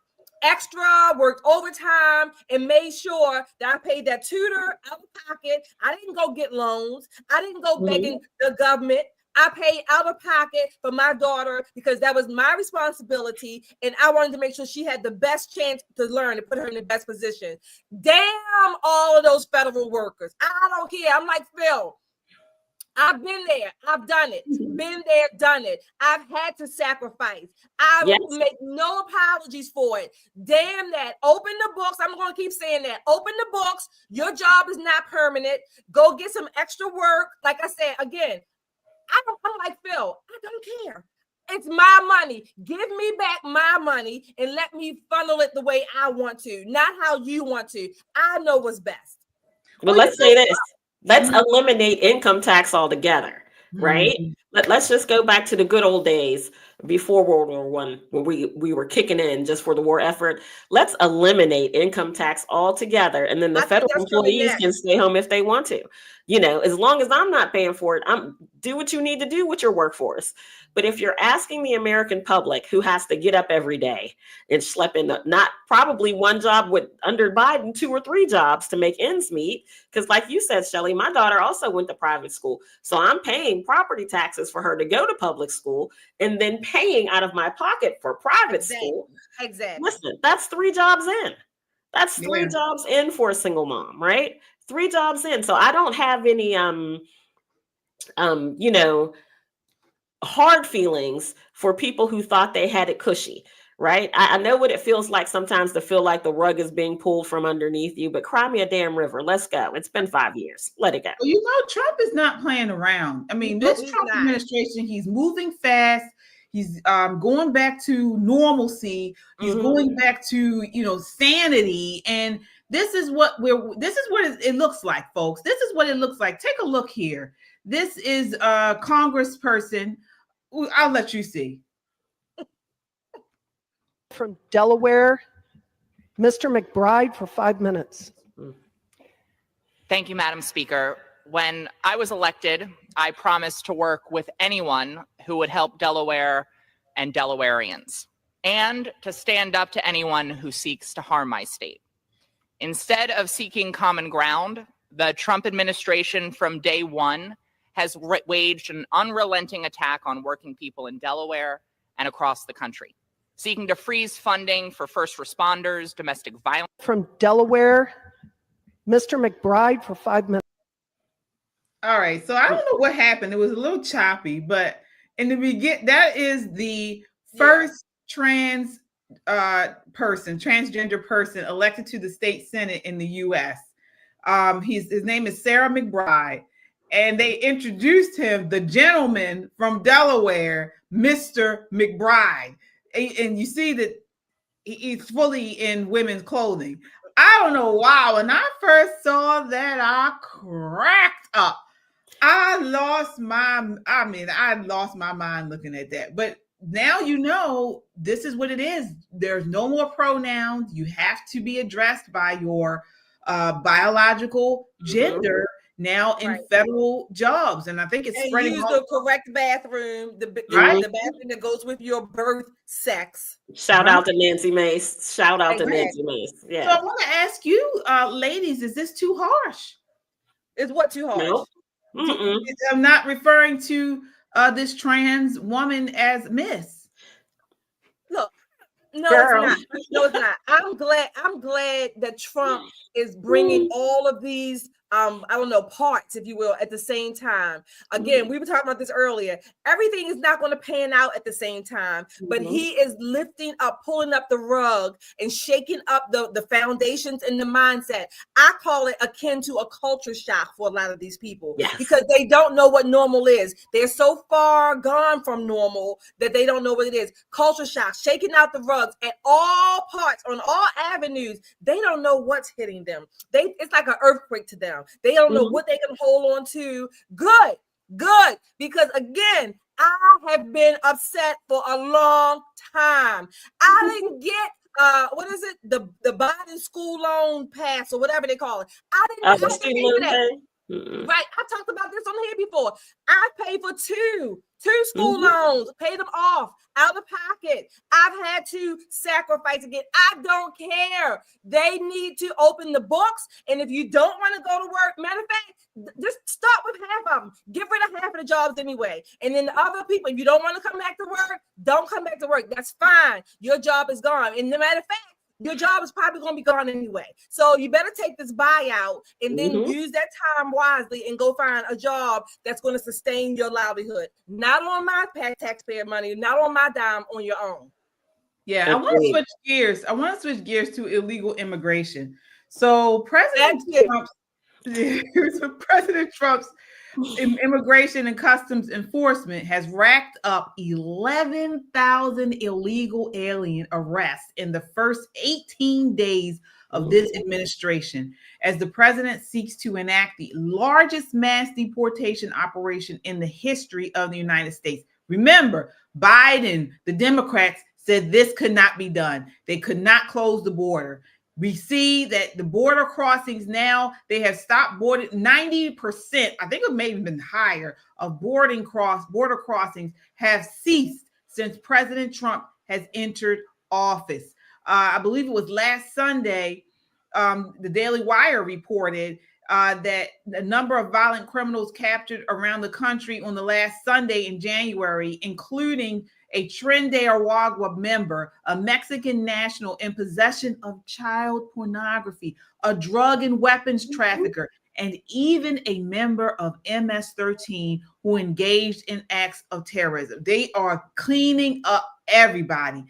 Speaker 10: overtime, and made sure that I paid that tutor out of pocket. I didn't go get loans. I didn't go begging the government. I paid out of pocket for my daughter because that was my responsibility, and I wanted to make sure she had the best chance to learn and put her in the best position. Damn all of those federal workers. I don't care. I'm like, Phil, I've been there. I've done it. Been there, done it. I've had to sacrifice. I make no apologies for it. Damn that. Open the books. I'm going to keep saying that. Open the books. Your job is not permanent. Go get some extra work. Like I said, again, I'm like, Phil, I don't care. It's my money. Give me back my money and let me funnel it the way I want to, not how you want to. I know what's best.
Speaker 5: Well, let's say this. Let's eliminate income tax altogether, right? Let's just go back to the good old days before World War I, when we were kicking in just for the war effort. Let's eliminate income tax altogether, and then the federal employees can stay home if they want to. You know, as long as I'm not paying for it, do what you need to do with your workforce. But if you're asking the American public, who has to get up every day and schlep in not probably one job with under Biden, 2 or 3 jobs to make ends meet, because like you said, Shelley, my daughter also went to private school, so I'm paying property taxes for her to go to public school, and then paying out of my pocket for private school. Exactly. Listen, that's 3 jobs in. That's 3 jobs in for a single mom, right? 3 jobs in. So I don't have any hard feelings for people who thought they had it cushy, right? I know what it feels like sometimes to feel like the rug is being pulled from underneath you, but cry me a damn river. Let's go. It's been 5 years. Let it go.
Speaker 2: Well, you know, Trump is not playing around. I mean, this Trump administration, he's moving fast. He's going back to normalcy. He's going back to, sanity. And this is what it looks like, folks. This is what it looks like. Take a look here. This is a congressperson. I'll let you see.
Speaker 12: From Delaware, Mr. McBride, for 5 minutes.
Speaker 13: Thank you, Madam Speaker. When I was elected, I promised to work with anyone who would help Delaware and Delawareans, and to stand up to anyone who seeks to harm my state. Instead of seeking common ground, the Trump administration from day one has waged an unrelenting attack on working people in Delaware and across the country, seeking to freeze funding for first responders, domestic violence.
Speaker 12: From Delaware, Mr. McBride, for 5 minutes.
Speaker 2: All right, so I don't know what happened. It was a little choppy, but in the beginning, that is the first transgender person elected to the state Senate in the U.S. His name is Sarah McBride, and they introduced him, the gentleman from Delaware, Mr. McBride. And you see that he's fully in women's clothing. I don't know why. When I first saw that, I cracked up. I lost my mind looking at that. But now you know this is what it is. There's no more pronouns. You have to be addressed by your biological gender now in federal jobs. And I think it's spreading.
Speaker 10: Use the correct bathroom, the bathroom that goes with your birth sex.
Speaker 5: Shout out to Nancy Mace. Shout out to Nancy Mace. Yeah.
Speaker 2: So I want to ask you, ladies, is this too harsh?
Speaker 10: Is what too harsh?
Speaker 5: Nope.
Speaker 2: I'm not referring to this trans woman as Miss.
Speaker 10: Look, no, it's not. No, it's not. I'm glad that Trump is bringing all of these I don't know, parts, if you will, at the same time. Again, we were talking about this earlier. Everything is not going to pan out at the same time, but he is lifting up, pulling up the rug and shaking up the foundations and the mindset. I call it akin to a culture shock for a lot of these people because they don't know what normal is. They're so far gone from normal that they don't know what it is. Culture shock, shaking out the rugs at all parts, on all avenues. They don't know what's hitting them. It's like an earthquake to them. They don't know what they can hold on to. Good. Because again, I have been upset for a long time. I didn't get what is it? The Biden school loan pass or whatever they call it. I didn't get that. Right. I talked about this on here before. I paid for two school loans, paid them off out of pocket. I've had to sacrifice again. I don't care. They need to open the books. And if you don't want to go to work, matter of fact, just start with half of them. Get rid of half of the jobs anyway. And then the other people, if you don't want to come back to work, don't come back to work. That's fine. Your job is gone. And no matter of fact, your job is probably going to be gone anyway. So you better take this buyout and then use that time wisely and go find a job that's going to sustain your livelihood. Not on my taxpayer money, not on my dime, on your own.
Speaker 2: Yeah, I want to switch gears. I want to switch gears to illegal immigration. So President Trump's Immigration and Customs Enforcement has racked up 11,000 illegal alien arrests in the first 18 days of this administration, as the president seeks to enact the largest mass deportation operation in the history of the United States. Remember, Biden, the Democrats, said this could not be done. They could not close the border. We see that the border crossings now, they have stopped boarding 90%. I think it may have been higher of border crossings have ceased since President Trump has entered office. I believe it was last Sunday, the Daily Wire reported that the number of violent criminals captured around the country on the last Sunday in January, including a Trinidad member, a Mexican national in possession of child pornography, a drug and weapons trafficker, and even a member of MS-13 who engaged in acts of terrorism. They are cleaning up everybody.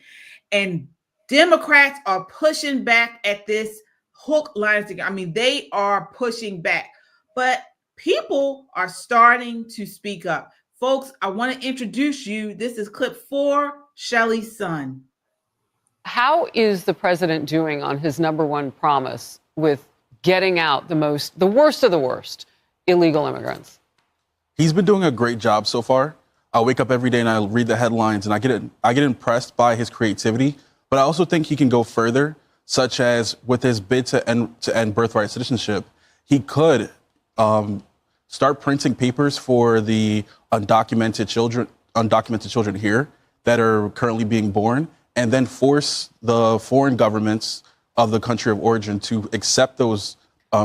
Speaker 2: And Democrats are pushing back at this hook, line, and sinker. I mean, they are pushing back. But people are starting to speak up. Folks, I want to introduce you. This is clip 4, Shelly's son.
Speaker 14: How is the president doing on his number one promise with getting out the worst of the worst illegal immigrants?
Speaker 15: He's been doing a great job so far. I wake up every day and I read the headlines and I get impressed by his creativity, but I also think he can go further, such as with his bid to end birthright citizenship. He could start printing papers for the undocumented children here that are currently being born, and then force the foreign governments of the country of origin to accept those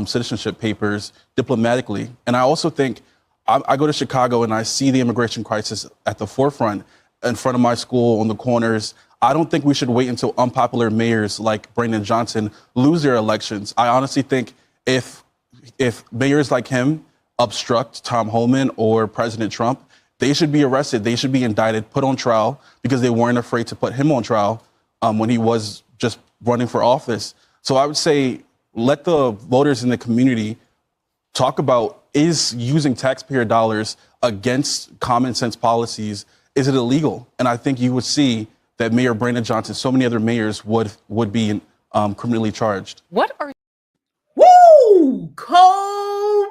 Speaker 15: citizenship papers diplomatically. And I also think I go to Chicago and I see the immigration crisis at the forefront in front of my school on the corners. I don't think we should wait until unpopular mayors like Brandon Johnson lose their elections. I honestly think if mayors like him obstruct Tom Homan or President Trump, they should be arrested. They should be indicted, put on trial, because they weren't afraid to put him on trial when he was just running for office. So I would say let the voters in the community talk about, is using taxpayer dollars against common sense policies, is it illegal? And I think you would see that Mayor Brandon Johnson, so many other mayors would be criminally charged.
Speaker 14: What are
Speaker 2: Woo! Cold-blooded.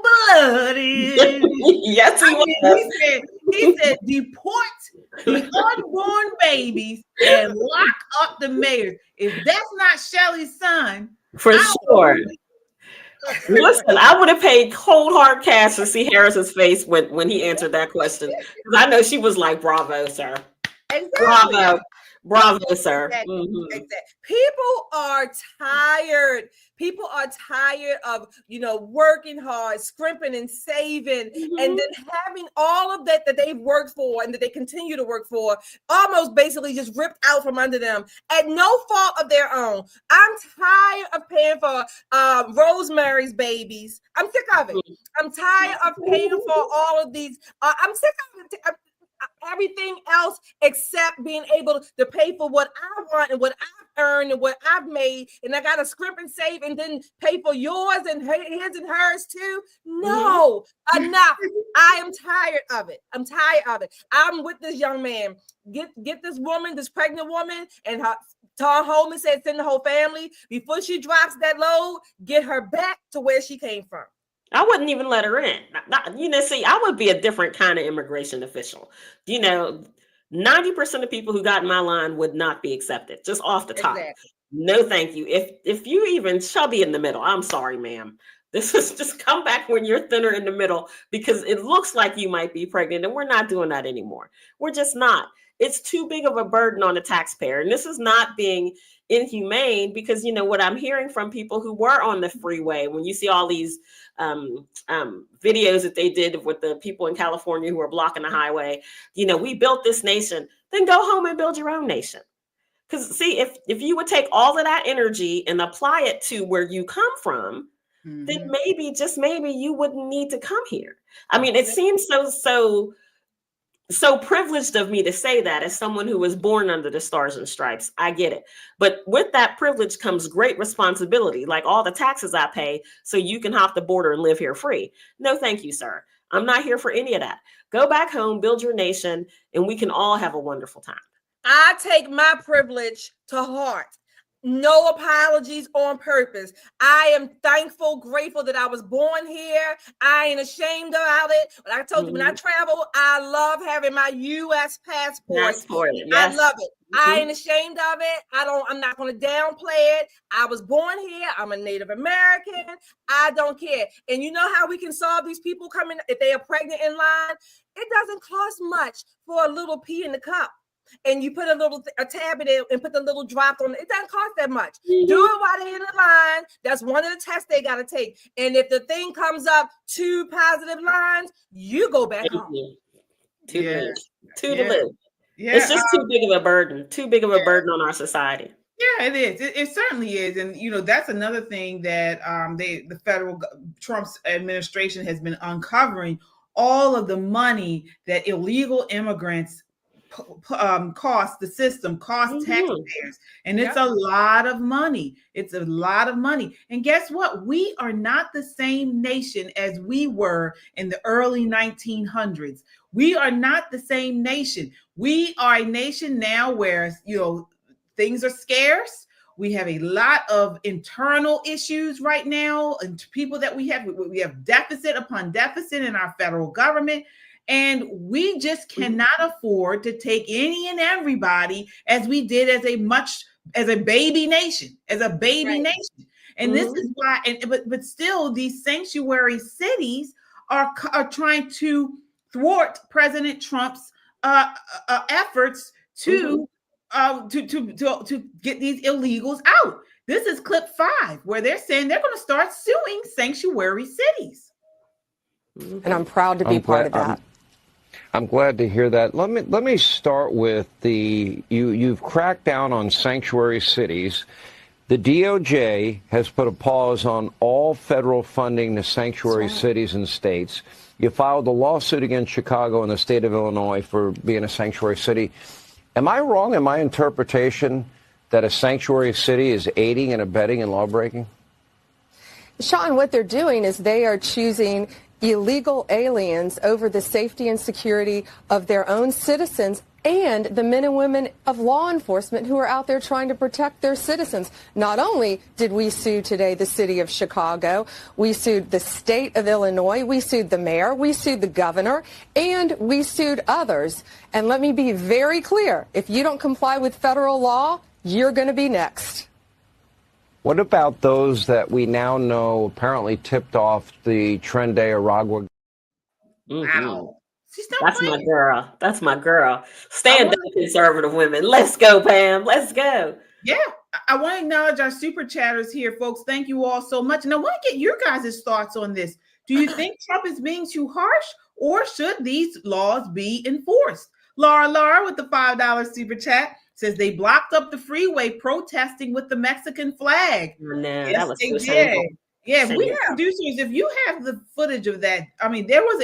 Speaker 5: Yes, he was.
Speaker 2: He said, deport the unborn babies and lock up the mayors. If that's not Shelley's son,
Speaker 5: For sure. Listen, I would have paid cold hard cash to see Harris's face when he answered that question. Because I know she was like, bravo, sir.
Speaker 10: Exactly.
Speaker 5: Bravo, sir.
Speaker 10: Exactly.
Speaker 5: Mm-hmm.
Speaker 10: Exactly. People are tired. People are tired of, working hard, scrimping and saving, and then having all of that they've worked for and that they continue to work for almost basically just ripped out from under them at no fault of their own. I'm tired of paying for Rosemary's Babies. I'm sick of it. I'm tired of paying for all of these. I'm sick of it. Everything else except being able to pay for what I want and what I've earned and what I've made, and I gotta scrimp and save and then pay for yours and his and hers too. No, enough. I am tired of it. I'm tired of it. I'm with this young man. Get this woman, this pregnant woman, and Tom Holman said send the whole family before she drops that load. Get her back to where she came from.
Speaker 5: I wouldn't even let her in. See, I would be a different kind of immigration official. 90% of people who got in my line would not be accepted, just off the top.
Speaker 10: Exactly.
Speaker 5: No, thank you. If you even chubby in the middle, I'm sorry, ma'am. This is just come back when you're thinner in the middle, because it looks like you might be pregnant, and we're not doing that anymore. We're just not. It's too big of a burden on the taxpayer. And this is not being inhumane, because what I'm hearing from people who were on the freeway, when you see all these videos that they did with the people in California who were blocking the highway, we built this nation, then go home and build your own nation. Because see, if you would take all of that energy and apply it to where you come from, then maybe, just maybe, you wouldn't need to come here. I mean, it seems so privileged of me to say that as someone who was born under the Stars and Stripes. I get it. But with that privilege comes great responsibility, like all the taxes I pay so you can hop the border and live here free. No, thank you, sir. I'm not here for any of that. Go back home, build your nation, and we can all have a wonderful time.
Speaker 10: I take my privilege to heart. No apologies on purpose. I am thankful, grateful that I was born here. I ain't ashamed about it. But I told you, when I travel, I love having my U.S. passport.
Speaker 5: Yes.
Speaker 10: I love it. I ain't ashamed of it. I'm not going to downplay it. I was born here. I'm a Native American. I don't care. And you know how we can solve these people coming, if they are pregnant in line? It doesn't cost much for a little pee in the cup. And you put a tab in it and put the little drop on it. It doesn't cost that much. Do it while they're in the line. That's one of the tests they got to take. And if the thing comes up 2 positive lines, you go back home.
Speaker 5: To live.
Speaker 2: Yeah,
Speaker 5: it's just too big of a burden. Too big of a burden on our society.
Speaker 2: Yeah, it is. It certainly is. And, that's another thing that the federal Trump's administration has been uncovering, all of the money that illegal immigrants cost the system, cost taxpayers. And it's a lot of money. It's a lot of money. And guess what? We are not the same nation as we were in the early 1900s. We are not the same nation. We are a nation now where, things are scarce. We have a lot of internal issues right now, and people that we have deficit upon deficit in our federal government. And we just cannot afford to take any and everybody as we did as a baby nation, nation. And this is why, but still, these sanctuary cities are trying to thwart President Trump's efforts to get these illegals out. This is clip 5, where they're saying they're going to start suing sanctuary cities.
Speaker 16: And I'm proud to be part of that.
Speaker 17: I'm glad to hear that. Let me start with you've cracked down on sanctuary cities. The DOJ has put a pause on all federal funding to sanctuary cities and states. You filed a lawsuit against Chicago and the state of Illinois for being a sanctuary city. Am I wrong in my interpretation that a sanctuary city is aiding and abetting in lawbreaking?
Speaker 16: Sean, what they're doing is they are choosing illegal aliens over the safety and security of their own citizens and the men and women of law enforcement who are out there trying to protect their citizens. Not only did we sue today the city of Chicago, we sued the state of Illinois, we sued the mayor, we sued the governor, and we sued others. And let me be very clear, if you don't comply with federal law, you're going to be next.
Speaker 17: What about those that we now know apparently tipped off the Tren de Aragua?
Speaker 5: Wow. That's my girl. That's my girl. Stand up, conservative women. Let's go, Pam. Let's go.
Speaker 2: Yeah. I want to acknowledge our super chatters here, folks. Thank you all so much. And I want to get your guys' thoughts on this. Do you think Trump is being too harsh, or should these laws be enforced? Laura with the $5 super chat says they blocked up the freeway protesting with the Mexican flag.
Speaker 5: Yes,
Speaker 2: that was so shameful. Yeah, if we have producers, if you have the footage of that, I mean, there was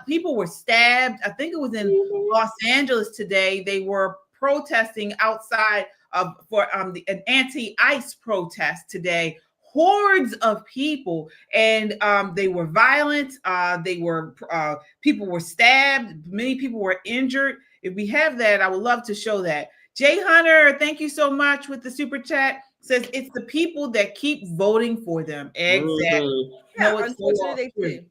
Speaker 2: people were stabbed. I think it was in Los Angeles today. They were protesting outside for an anti-ICE protest today. Hordes of people, and they were violent. People were stabbed. Many people were injured. If we have that, I would love to show that. Jay Hunter, thank you so much with the super chat. Says it's the people that keep voting for them. Exactly.
Speaker 10: Yeah, unfortunately they do.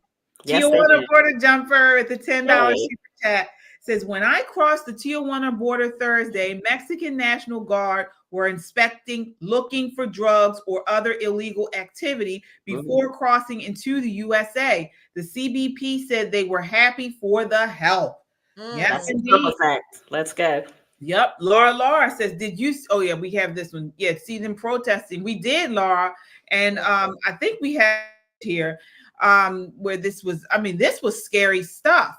Speaker 2: Tijuana border jumper at the $10 super chat says, when I crossed the Tijuana border Thursday, Mexican National Guard were inspecting, looking for drugs or other illegal activity before crossing into the USA. The CBP said they were happy for the help. Yes, indeed.
Speaker 5: Let's go.
Speaker 2: Yep. Laura says, did you? Oh, yeah, we have this one. Yeah, see them protesting. We did, Laura. And I think we have here where this was, this was scary stuff.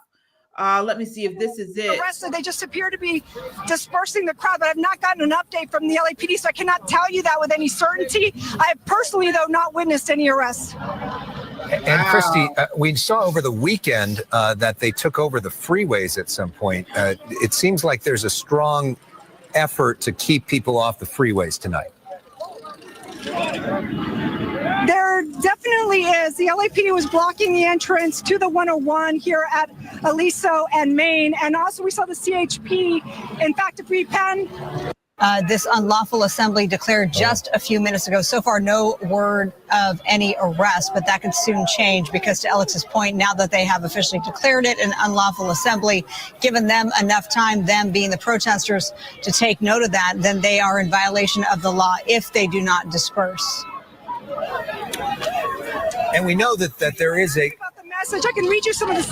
Speaker 2: Let me see if this is it.
Speaker 18: Arrested. They just appear to be dispersing the crowd, but I've not gotten an update from the LAPD, so I cannot tell you that with any certainty. I have personally, though, not witnessed any arrests.
Speaker 19: And Christy, we saw over the weekend that they took over the freeways at some point. It seems like there's a strong effort to keep people off the freeways tonight.
Speaker 18: There definitely is. The LAPD was blocking the entrance to the 101 here at Aliso and Maine. And also we saw the CHP. In fact, if we pan...
Speaker 20: This unlawful assembly declared just a few minutes ago. So far, no word of any arrest, but that could soon change because, to Alex's point, now that they have officially declared it an unlawful assembly, given them enough time, them being the protesters, to take note of that, then they are in violation of the law if they do not disperse.
Speaker 19: And we know that there is a...
Speaker 18: message. I can read you some of the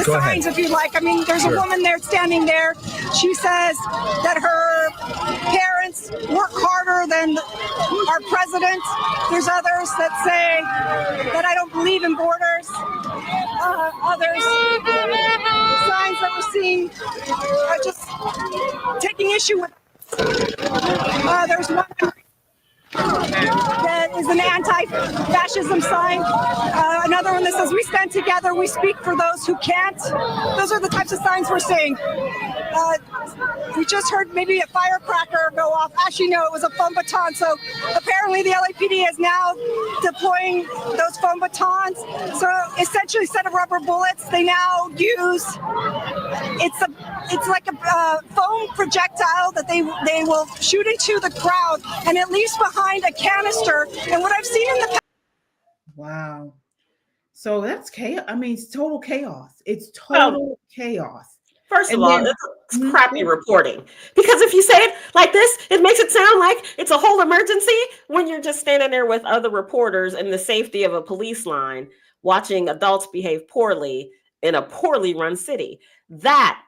Speaker 18: signs if you like. I mean, there's a woman there standing there. She says that her parents work harder than our president. There's others that say that I don't believe in borders. Others, signs that we're seeing are just taking issue with. There's one that is an anti-fascism sign. Another one that says, we stand together, we speak for those who can't. Those are the types of signs we're seeing. We just heard maybe a firecracker go off. Actually, no, it was a foam baton. So apparently the LAPD is now deploying those foam batons. So essentially, instead of rubber bullets, they now use, it's like a foam projectile that they will shoot into the crowd, and it leaves behind a canister. And what I've seen in the past.
Speaker 2: Wow. So that's chaos. I mean, it's total chaos. It's total chaos.
Speaker 5: First of all, it's crappy reporting, because if you say it like this, it makes it sound like it's a whole emergency when you're just standing there with other reporters in the safety of a police line watching adults behave poorly in a poorly run city. That,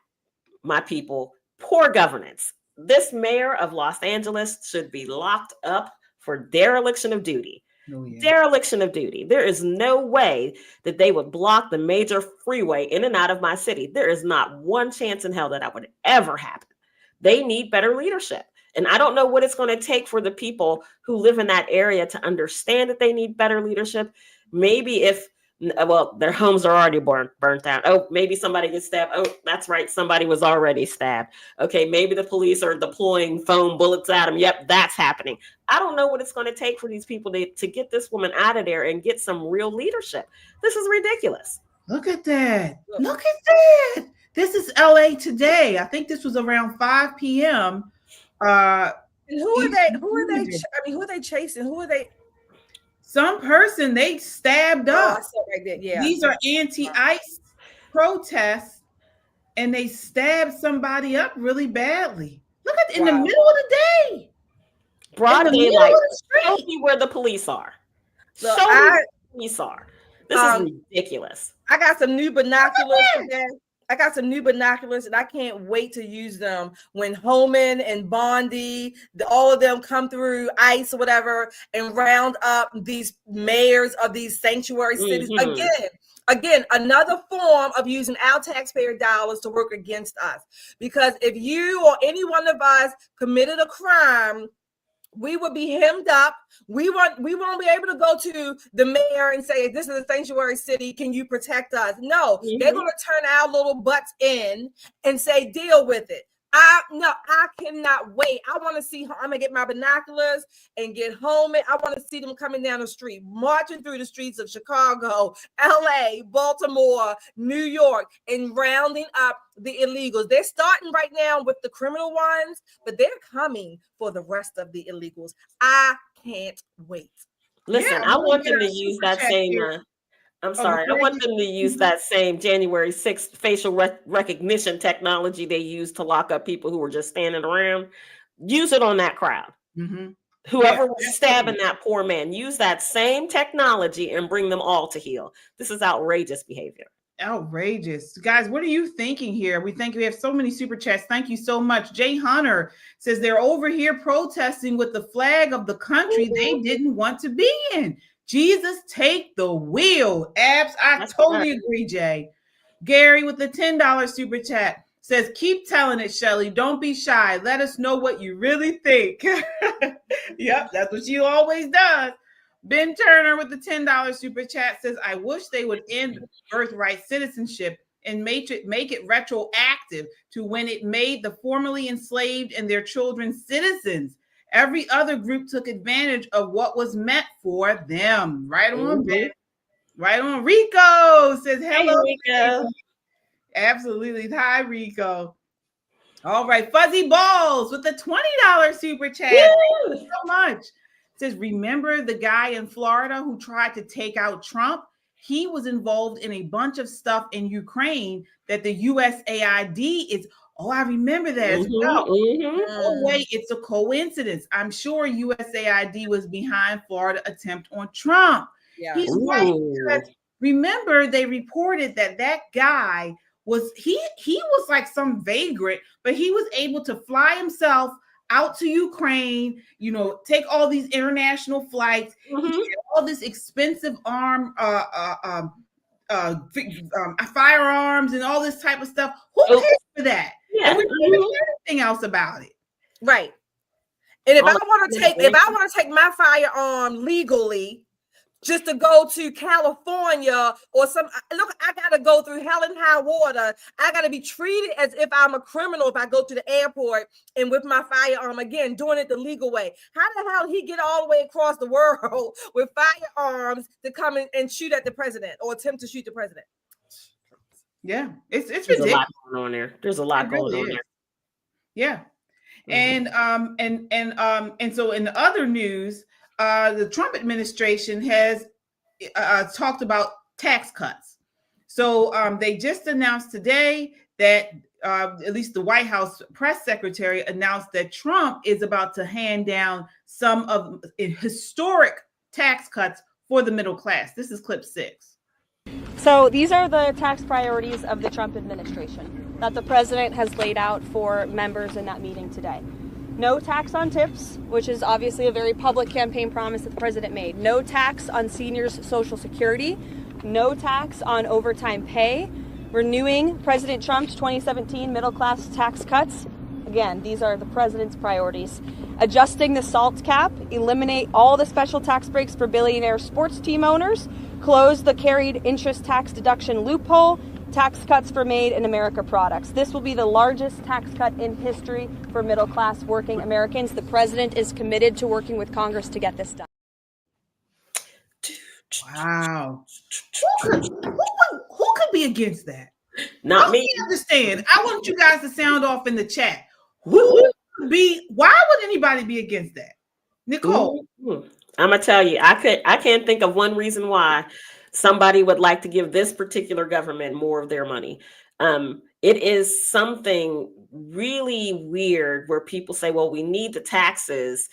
Speaker 5: my people, poor governance. This mayor of Los Angeles should be locked up for dereliction of duty.
Speaker 2: Oh, yeah.
Speaker 5: Dereliction of duty. There is no way that they would block the major freeway in and out of my city. There is not one chance in hell that would ever happen. They need better leadership. And I don't know what it's going to take for the people who live in that area to understand that they need better leadership. Maybe if, well, their homes are already burnt down. Oh, maybe somebody gets stabbed. Oh, that's right. Somebody was already stabbed. Okay, maybe the police are deploying foam bullets at them. Yep, that's happening. I don't know what it's going to take for these people to get this woman out of there and get some real leadership. This is ridiculous.
Speaker 2: Look at that. Look at that. This is LA today. I think this was around 5 p.m.
Speaker 10: And who are they? Who are they chasing? Who are they?
Speaker 2: Some person they stabbed up.
Speaker 10: I saw right there. Yeah.
Speaker 2: These are anti-ICE protests, and they stabbed somebody up really badly. Look at in the middle of the day.
Speaker 5: Broad daylight. Show me where the police are.
Speaker 10: Look,
Speaker 5: Show me where the police are. This is ridiculous.
Speaker 10: I got some new binoculars today. And I can't wait to use them when Holman and Bondi, all of them come through ICE or whatever and round up these mayors of these sanctuary cities. Again, another form of using our taxpayer dollars to work against us. Because if you or any one of us committed a crime, we would be hemmed up. We won't be able to go to the mayor and say, this is a sanctuary city. Can you protect us? No, they're going to turn our little butts in and say, deal with it. I cannot wait. I want to see, I'm going to get my binoculars and get home. I want to see them coming down the street, marching through the streets of Chicago, LA, Baltimore, New York, and rounding up the illegals. They're starting right now with the criminal ones, but they're coming for the rest of the illegals. I can't wait.
Speaker 5: Listen, I want them to use that same... I'm sorry. I want them to use that same January 6th facial recognition technology they used to lock up people who were just standing around. Use it on that crowd. Whoever was stabbing that poor man, use that same technology and bring them all to heel. This is outrageous behavior.
Speaker 2: Outrageous. Guys, what are you thinking here? We have so many super chats. Thank you so much. Jay Hunter says they're over here protesting with the flag of the country they didn't want to be in. Jesus, take the wheel. Abs, I totally agree, Jay. Gary with the $10 super chat says, keep telling it, Shelly. Don't be shy. Let us know what you really think. Yep, that's what she always does. Ben Turner with the $10 super chat says, I wish they would end birthright citizenship and make it retroactive to when it made the formerly enslaved and their children citizens. Every other group took advantage of what was meant for them. Right on, Ben. Right on. Rico says, hello,
Speaker 5: hey, Rico.
Speaker 2: Absolutely. Hi, Rico. All right. Fuzzy Balls with the $20 super chat. Thank you so much. It says, remember the guy in Florida who tried to take out Trump? He was involved in a bunch of stuff in Ukraine that the USAID is. Oh, I remember that as well. Oh, wait, it's a coincidence. I'm sure USAID was behind Florida attempt on Trump.
Speaker 10: Yeah.
Speaker 2: He's right. Remember, they reported that guy was like some vagrant, but he was able to fly himself out to Ukraine, take all these international flights, all this expensive firearms and all this type of stuff. Who pays for that?
Speaker 5: Yeah.
Speaker 2: And we don't hear anything else about it.
Speaker 10: Right. And if I want to take my firearm legally just to go to California or I got to go through hell and high water. I got to be treated as if I'm a criminal if I go to the airport and with my firearm, again, doing it the legal way. How the hell he get all the way across the world with firearms to come in and shoot at the president or attempt to shoot the president?
Speaker 2: Yeah, it's
Speaker 5: There's
Speaker 2: ridiculous.
Speaker 5: a lot going on there. There's a lot going on there.
Speaker 2: Yeah. And so in the other news, the Trump administration has talked about tax cuts. So they just announced today that at least the White House press secretary announced that Trump is about to hand down some of historic tax cuts for the middle class. This is clip 6.
Speaker 21: So these are the tax priorities of the Trump administration that the president has laid out for members in that meeting today. No tax on tips, which is obviously a very public campaign promise that the president made. No tax on seniors' Social Security. No tax on overtime pay. Renewing President Trump's 2017 middle-class tax cuts. Again, these are the president's priorities. Adjusting the SALT cap. Eliminate all the special tax breaks for billionaire sports team owners. Close the carried interest tax deduction loophole. Tax cuts for Made in America products. This will be the largest tax cut in history for middle-class working Americans. The president is committed to working with Congress to get this done.
Speaker 2: Wow. Who could be against that?
Speaker 5: Not me.
Speaker 2: Understand. I want you guys to sound off in the chat. Why would anybody be against that? Nicole.
Speaker 5: I'm gonna tell you, I can't think of one reason why somebody would like to give this particular government more of their money. It is something really weird where people say, well, we need the taxes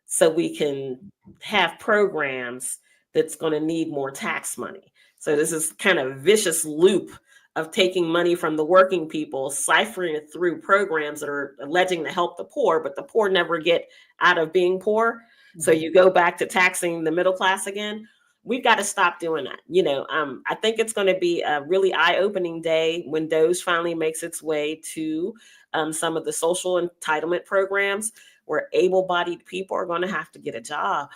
Speaker 5: so we can have programs that's going to need more tax money. So this is kind of vicious loop of taking money from the working people, siphoning it through programs that are alleging to help the poor, but the poor never get out of being poor. So you go back to taxing the middle class again. We've got to stop doing that. I think it's going to be a really eye-opening day when DOGE finally makes its way to some of the social entitlement programs where able-bodied people are going to have to get a job.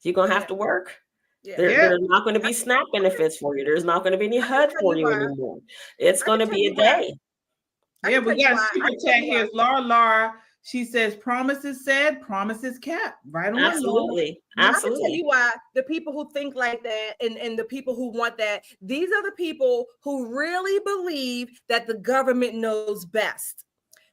Speaker 5: You're going to have to work. There's not going to be SNAP benefits for you. There's not going to be any HUD for you anymore. It's going to be a day.
Speaker 2: Yeah, we got a super chat here. It's Laura. She says, promises said, promises kept. Right on.
Speaker 5: Absolutely.
Speaker 10: I can tell you why the people who think like that and the people who want that, these are the people who really believe that the government knows best.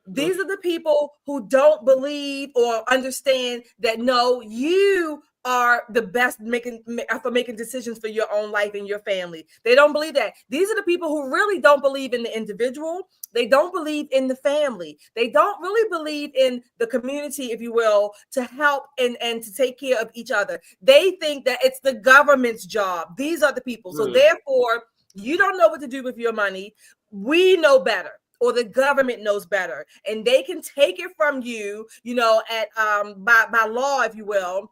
Speaker 10: These are the people who don't believe or understand that, no, you are the best for making decisions for your own life and your family. They don't believe that. These are the people who really don't believe in the individual. They don't believe in the family. They don't really believe in the community, if you will, to help and to take care of each other. They think that it's the government's job. These are the people. So therefore, you don't know what to do with your money. We know better. Or the government knows better, and they can take it from you, at by law, if you will,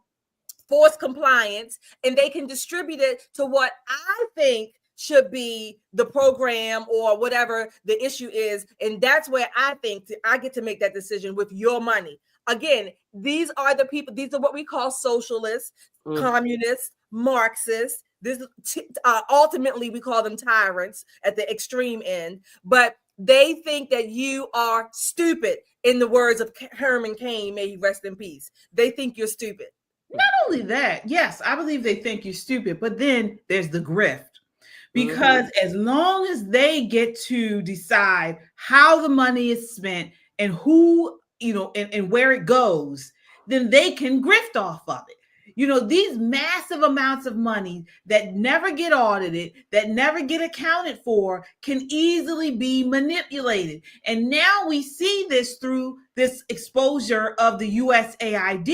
Speaker 10: force compliance, and they can distribute it to what I think should be the program or whatever the issue is, and that's where I think I get to make that decision with your money. Again, these are the people. These are what we call socialists, communists, Marxists. This ultimately we call them tyrants at the extreme end, but they think that you are stupid, in the words of Herman Cain, may he rest in peace. They think you're stupid.
Speaker 2: Not only that, yes, I believe they think you're stupid, but then there's the grift. Because as long as they get to decide how the money is spent and who, and where it goes, then they can grift off of it. These massive amounts of money that never get audited, that never get accounted for, can easily be manipulated. And now we see this through this exposure of the USAID,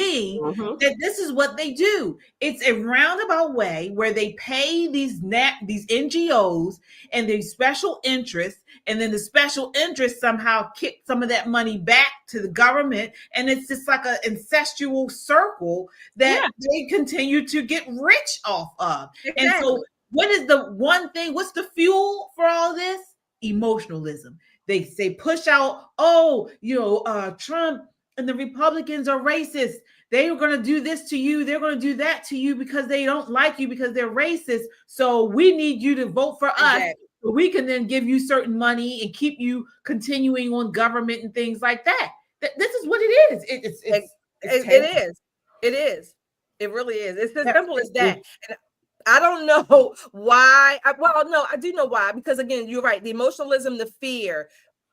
Speaker 2: that this is what they do. It's a roundabout way where they pay these NGOs and these special interests, and then the special interests somehow kick some of that money back to the government. And it's just like an incestual circle that they continue to get rich off of. Exactly. And so what is the one thing, what's the fuel for all this? Emotionalism. They say push out, Trump and the Republicans are racist. They are going to do this to you. They're going to do that to you because they don't like you, because they're racist. So we need you to vote for us. So we can then give you certain money and keep you continuing on government and things like that. This is what it is. It is.
Speaker 10: It is. It really is. It's as simple as that. And I don't know why. I do know why. Because again, you're right. The emotionalism, the fear.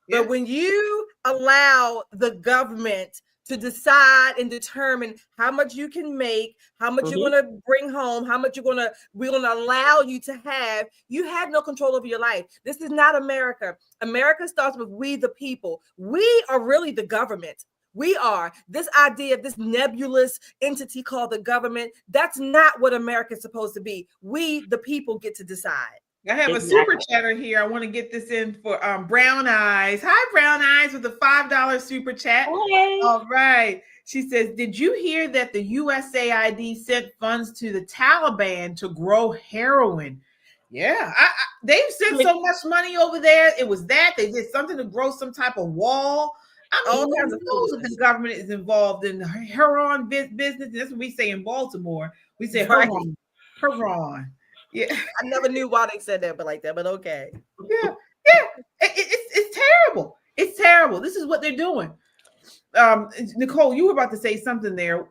Speaker 10: But when you allow the government to decide and determine how much you can make, how much you're going to bring home, how much we're going to allow you to have, you have no control over your life. This is not America. America starts with we the people. We are really the government. We are. This idea of this nebulous entity called the government, that's not what America is supposed to be. We, the people, get to decide.
Speaker 2: I have a super chatter here. I want to get this in for Brown Eyes. Hi, Brown Eyes, with a $5 super chat.
Speaker 5: Hey.
Speaker 2: All right. She says, did you hear that the USAID sent funds to the Taliban to grow heroin? Yeah, they've sent so much money over there. It was that they did something to grow some type of wall. All kinds of things. The government is involved in heroin business. That's what we say in Baltimore. We say heroin. Yeah,
Speaker 10: I never knew why they said that, but okay.
Speaker 2: Yeah. It's terrible. It's terrible. This is what they're doing. Nicole, you were about to say something there.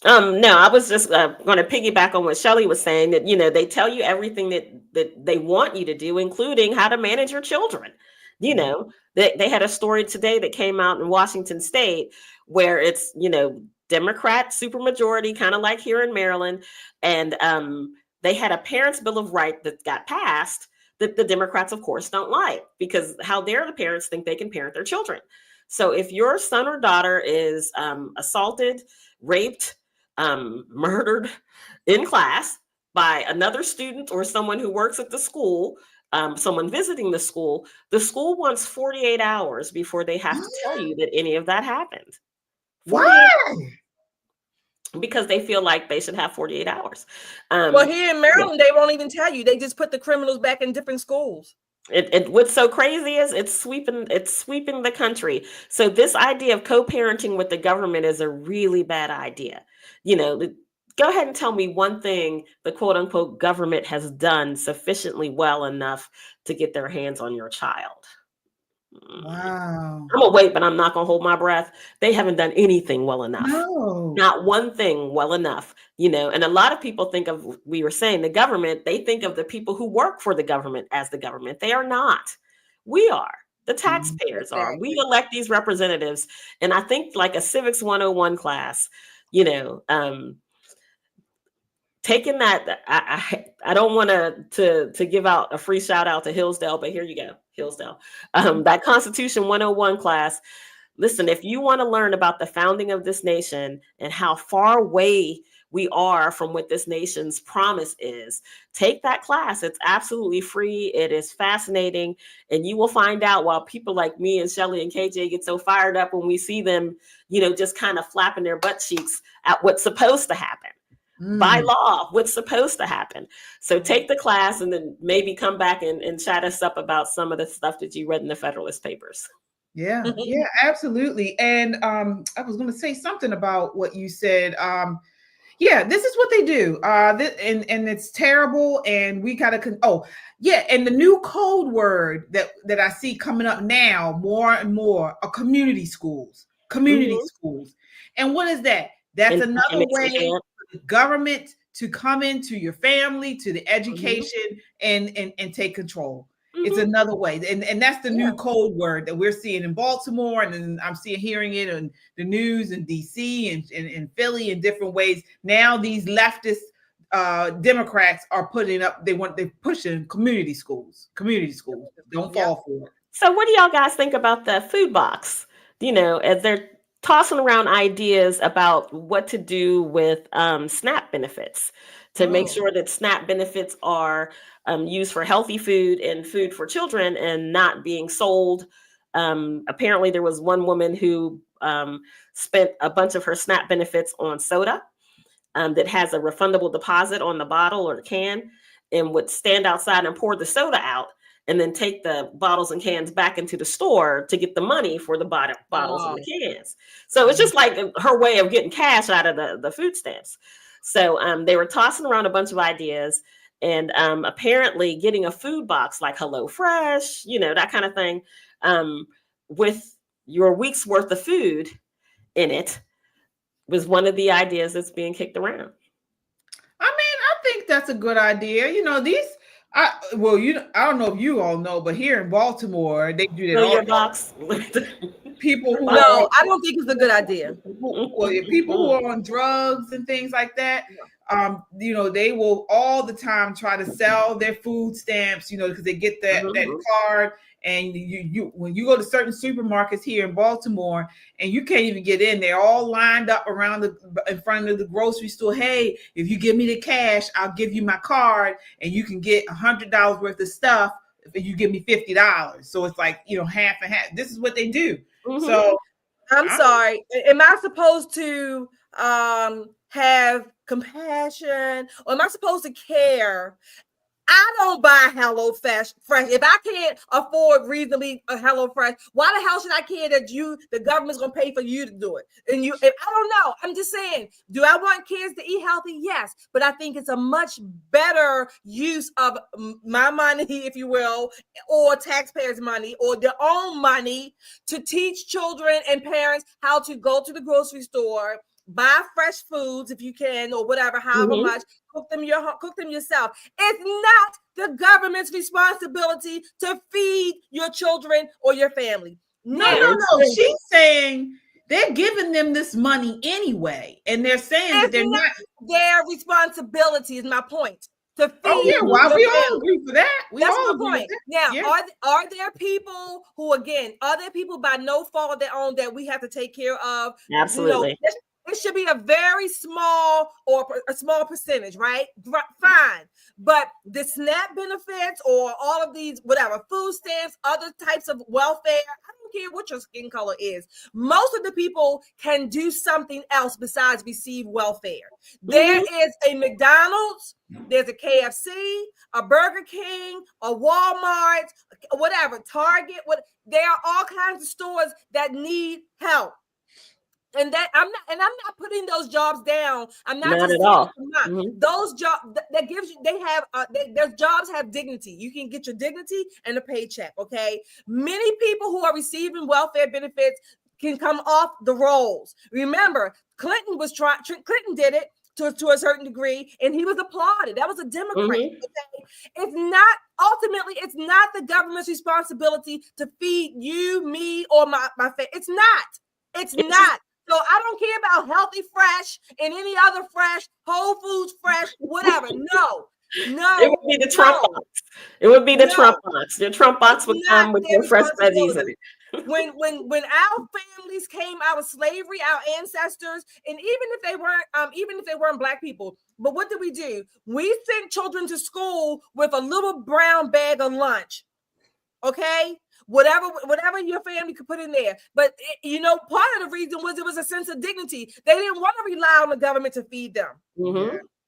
Speaker 5: No, I was just going to piggyback on what Shelley was saying, that, they tell you everything that they want you to do, including how to manage your children. They had a story today that came out in Washington State where it's, Democrat supermajority, kind of like here in Maryland. And they had a Parents' Bill of Rights that got passed that the Democrats, of course, don't like, because how dare the parents think they can parent their children. So if your son or daughter is assaulted, raped, murdered in class by another student or someone who works at the school, someone visiting the school wants 48 hours before they have to tell you that any of that happened.
Speaker 10: Why?
Speaker 5: Because they feel like they should have 48 hours.
Speaker 10: Well, here in Maryland, they won't even tell you. They just put the criminals back in different schools.
Speaker 5: What's so crazy is it's sweeping the country. So this idea of co-parenting with the government is a really bad idea. Go ahead and tell me one thing the quote unquote government has done sufficiently well enough to get their hands on your child.
Speaker 2: Wow.
Speaker 5: I'm gonna wait, but I'm not gonna hold my breath. They haven't done anything well enough.
Speaker 2: No.
Speaker 5: Not one thing well enough. And a lot of people think of, we were saying, the government, they think of the people who work for the government as the government. They are not. We are. The taxpayers are. We elect these representatives. And I think like a civics 101 class, taking that, I don't want to give out a free shout out to Hillsdale, but here you go, Hillsdale. That Constitution 101 class. Listen, if you want to learn about the founding of this nation and how far away we are from what this nation's promise is, take that class. It's absolutely free. It is fascinating. And you will find out why people like me and Shelley and KJ get so fired up when we see them, just kind of flapping their butt cheeks at what's supposed to happen. By law, what's supposed to happen. So take the class and then maybe come back and chat us up about some of the stuff that you read in the Federalist Papers.
Speaker 2: Yeah, absolutely. And I was going to say something about what you said. This is what they do. And it's terrible. And we gotta and the new code word that I see coming up now more and more are community schools. Schools. And what is that? That's another way for the government to come into your family, to the education, and take control. It's another way. And that's the new code word that we're seeing in Baltimore. And then I'm hearing it in the news in DC and Philly in different ways. Now these leftist Democrats are they're pushing community schools. Don't fall for it.
Speaker 5: So what do y'all guys think about the food box? As they're tossing around ideas about what to do with SNAP benefits to make sure that SNAP benefits are used for healthy food and food for children and not being sold. Apparently there was one woman who spent a bunch of her SNAP benefits on soda that has a refundable deposit on the bottle or the can, and would stand outside and pour the soda out and then take the bottles and cans back into the store to get the money for the bottles and the cans. So it's just like her way of getting cash out of the food stamps. So they were tossing around a bunch of ideas, and apparently getting a food box like HelloFresh, that kind of thing, with your week's worth of food in it was one of the ideas that's being kicked around.
Speaker 2: I think that's a good idea. I don't know if you all know, but here in Baltimore, they do that.
Speaker 5: Your box.
Speaker 2: People who
Speaker 10: I don't think it's a good idea.
Speaker 2: People who are on drugs and things like that, they will all the time try to sell their food stamps, because they get that card. And you when you go to certain supermarkets here in Baltimore and you can't even get in, they're all lined up around in front of the grocery store. Hey, if you give me the cash, I'll give you my card and you can get $100 worth of stuff if you give me $50. So it's like, half and half. This is what they do. So
Speaker 10: I'm sorry. Am I supposed to have compassion, or am I supposed to care? I don't buy HelloFresh. If I can't afford reasonably a HelloFresh, why the hell should I care that the government's gonna pay for you to do it? And I don't know. I'm just saying, do I want kids to eat healthy? Yes, but I think it's a much better use of my money, if you will, or taxpayers' money, or their own money to teach children and parents how to go to the grocery store buy fresh foods if you can, or whatever, however much. Cook them yourself. It's not the government's responsibility to feed your children or your family.
Speaker 2: No. She's saying they're giving them this money anyway, and they're saying that they're not
Speaker 10: their responsibility. Is my point. To feed.
Speaker 2: Oh yeah, well, we all agree for that.
Speaker 10: That's my point. Now, are there people who, again, are there people by no fault of their own that we have to take care of?
Speaker 5: Absolutely.
Speaker 10: It should be a very small or a small percentage, right? Fine. But the SNAP benefits or all of these, whatever, food stamps, other types of welfare, I don't care what your skin color is. Most of the people can do something else besides receive welfare. There is a McDonald's, there's a KFC, a Burger King, a Walmart, whatever, Target. There are all kinds of stores that need help. And that I'm not putting those jobs down. I'm not
Speaker 5: at all.
Speaker 10: Those jobs that gives you, those jobs have dignity. You can get your dignity and a paycheck. Okay. Many people who are receiving welfare benefits can come off the rolls. Remember, Clinton did it to a certain degree, and he was applauded. That was a Democrat. Okay? It's not the government's responsibility to feed you, me, or my family. It's not. So I don't care about Healthy Fresh and any other fresh, Whole Foods Fresh, whatever. No.
Speaker 5: It would be the Trump box. It would be the Trump box. Your Trump box would come with your fresh veggies in it.
Speaker 10: When our families came out of slavery, our ancestors, and even if they weren't Black people, but what did we do? We sent children to school with a little brown bag of lunch. Okay. Whatever your family could put in there. But, part of the reason was it was a sense of dignity. They didn't want to rely on the government to feed them.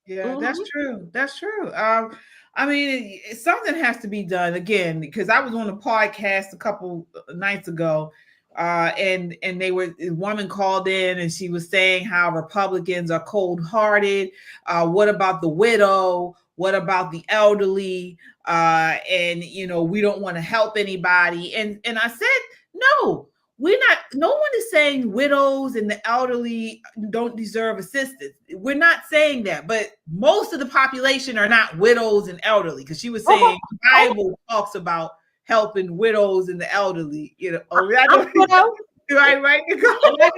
Speaker 2: Yeah, that's true. That's true. I mean, something has to be done again, because I was on a podcast a couple nights ago, and a woman called in and she was saying how Republicans are cold-hearted. What about the widow? What about the elderly? And we don't want to help anybody. And I said, no, no one is saying widows and the elderly don't deserve assistance. We're not saying that, but most of the population are not widows and elderly, because she was saying the Bible talks about helping widows and the elderly. Right.
Speaker 5: I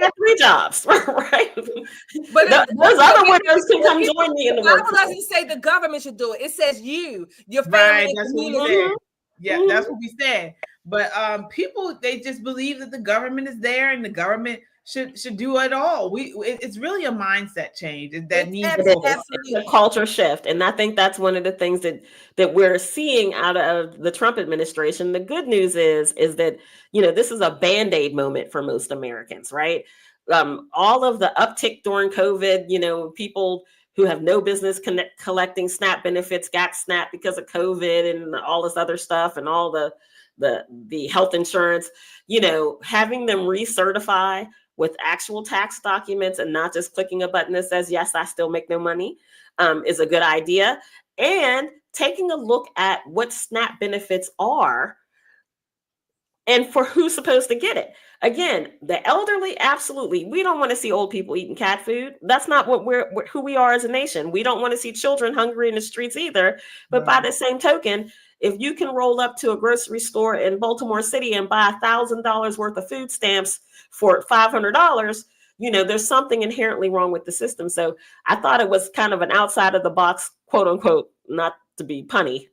Speaker 5: got 3 jobs, right? But those other widows can come join me in the
Speaker 10: Bible doesn't say the government should do it. It says your family,
Speaker 2: that's what we said. Yeah, that's what we said. But people, they just believe that the government is there and the government should do it all. It's really a mindset change that needs
Speaker 5: a culture shift. And I think that's one of the things that we're seeing out of the Trump administration. The good news is that, this is a Band-Aid moment for most Americans, right? All of the uptick during COVID, people who have no business collecting SNAP benefits got SNAP because of COVID and all this other stuff and all the health insurance, having them recertify with actual tax documents and not just clicking a button that says, yes, I still make no money, is a good idea. And taking a look at what SNAP benefits are and for who's supposed to get it. Again, the elderly, absolutely. We don't want to see old people eating cat food. That's not who we are as a nation. We don't want to see children hungry in the streets either. But by the same token, if you can roll up to a grocery store in Baltimore City and buy $1,000 worth of food stamps for $500, there's something inherently wrong with the system. So I thought it was kind of an outside of the box, quote unquote, not to be punny,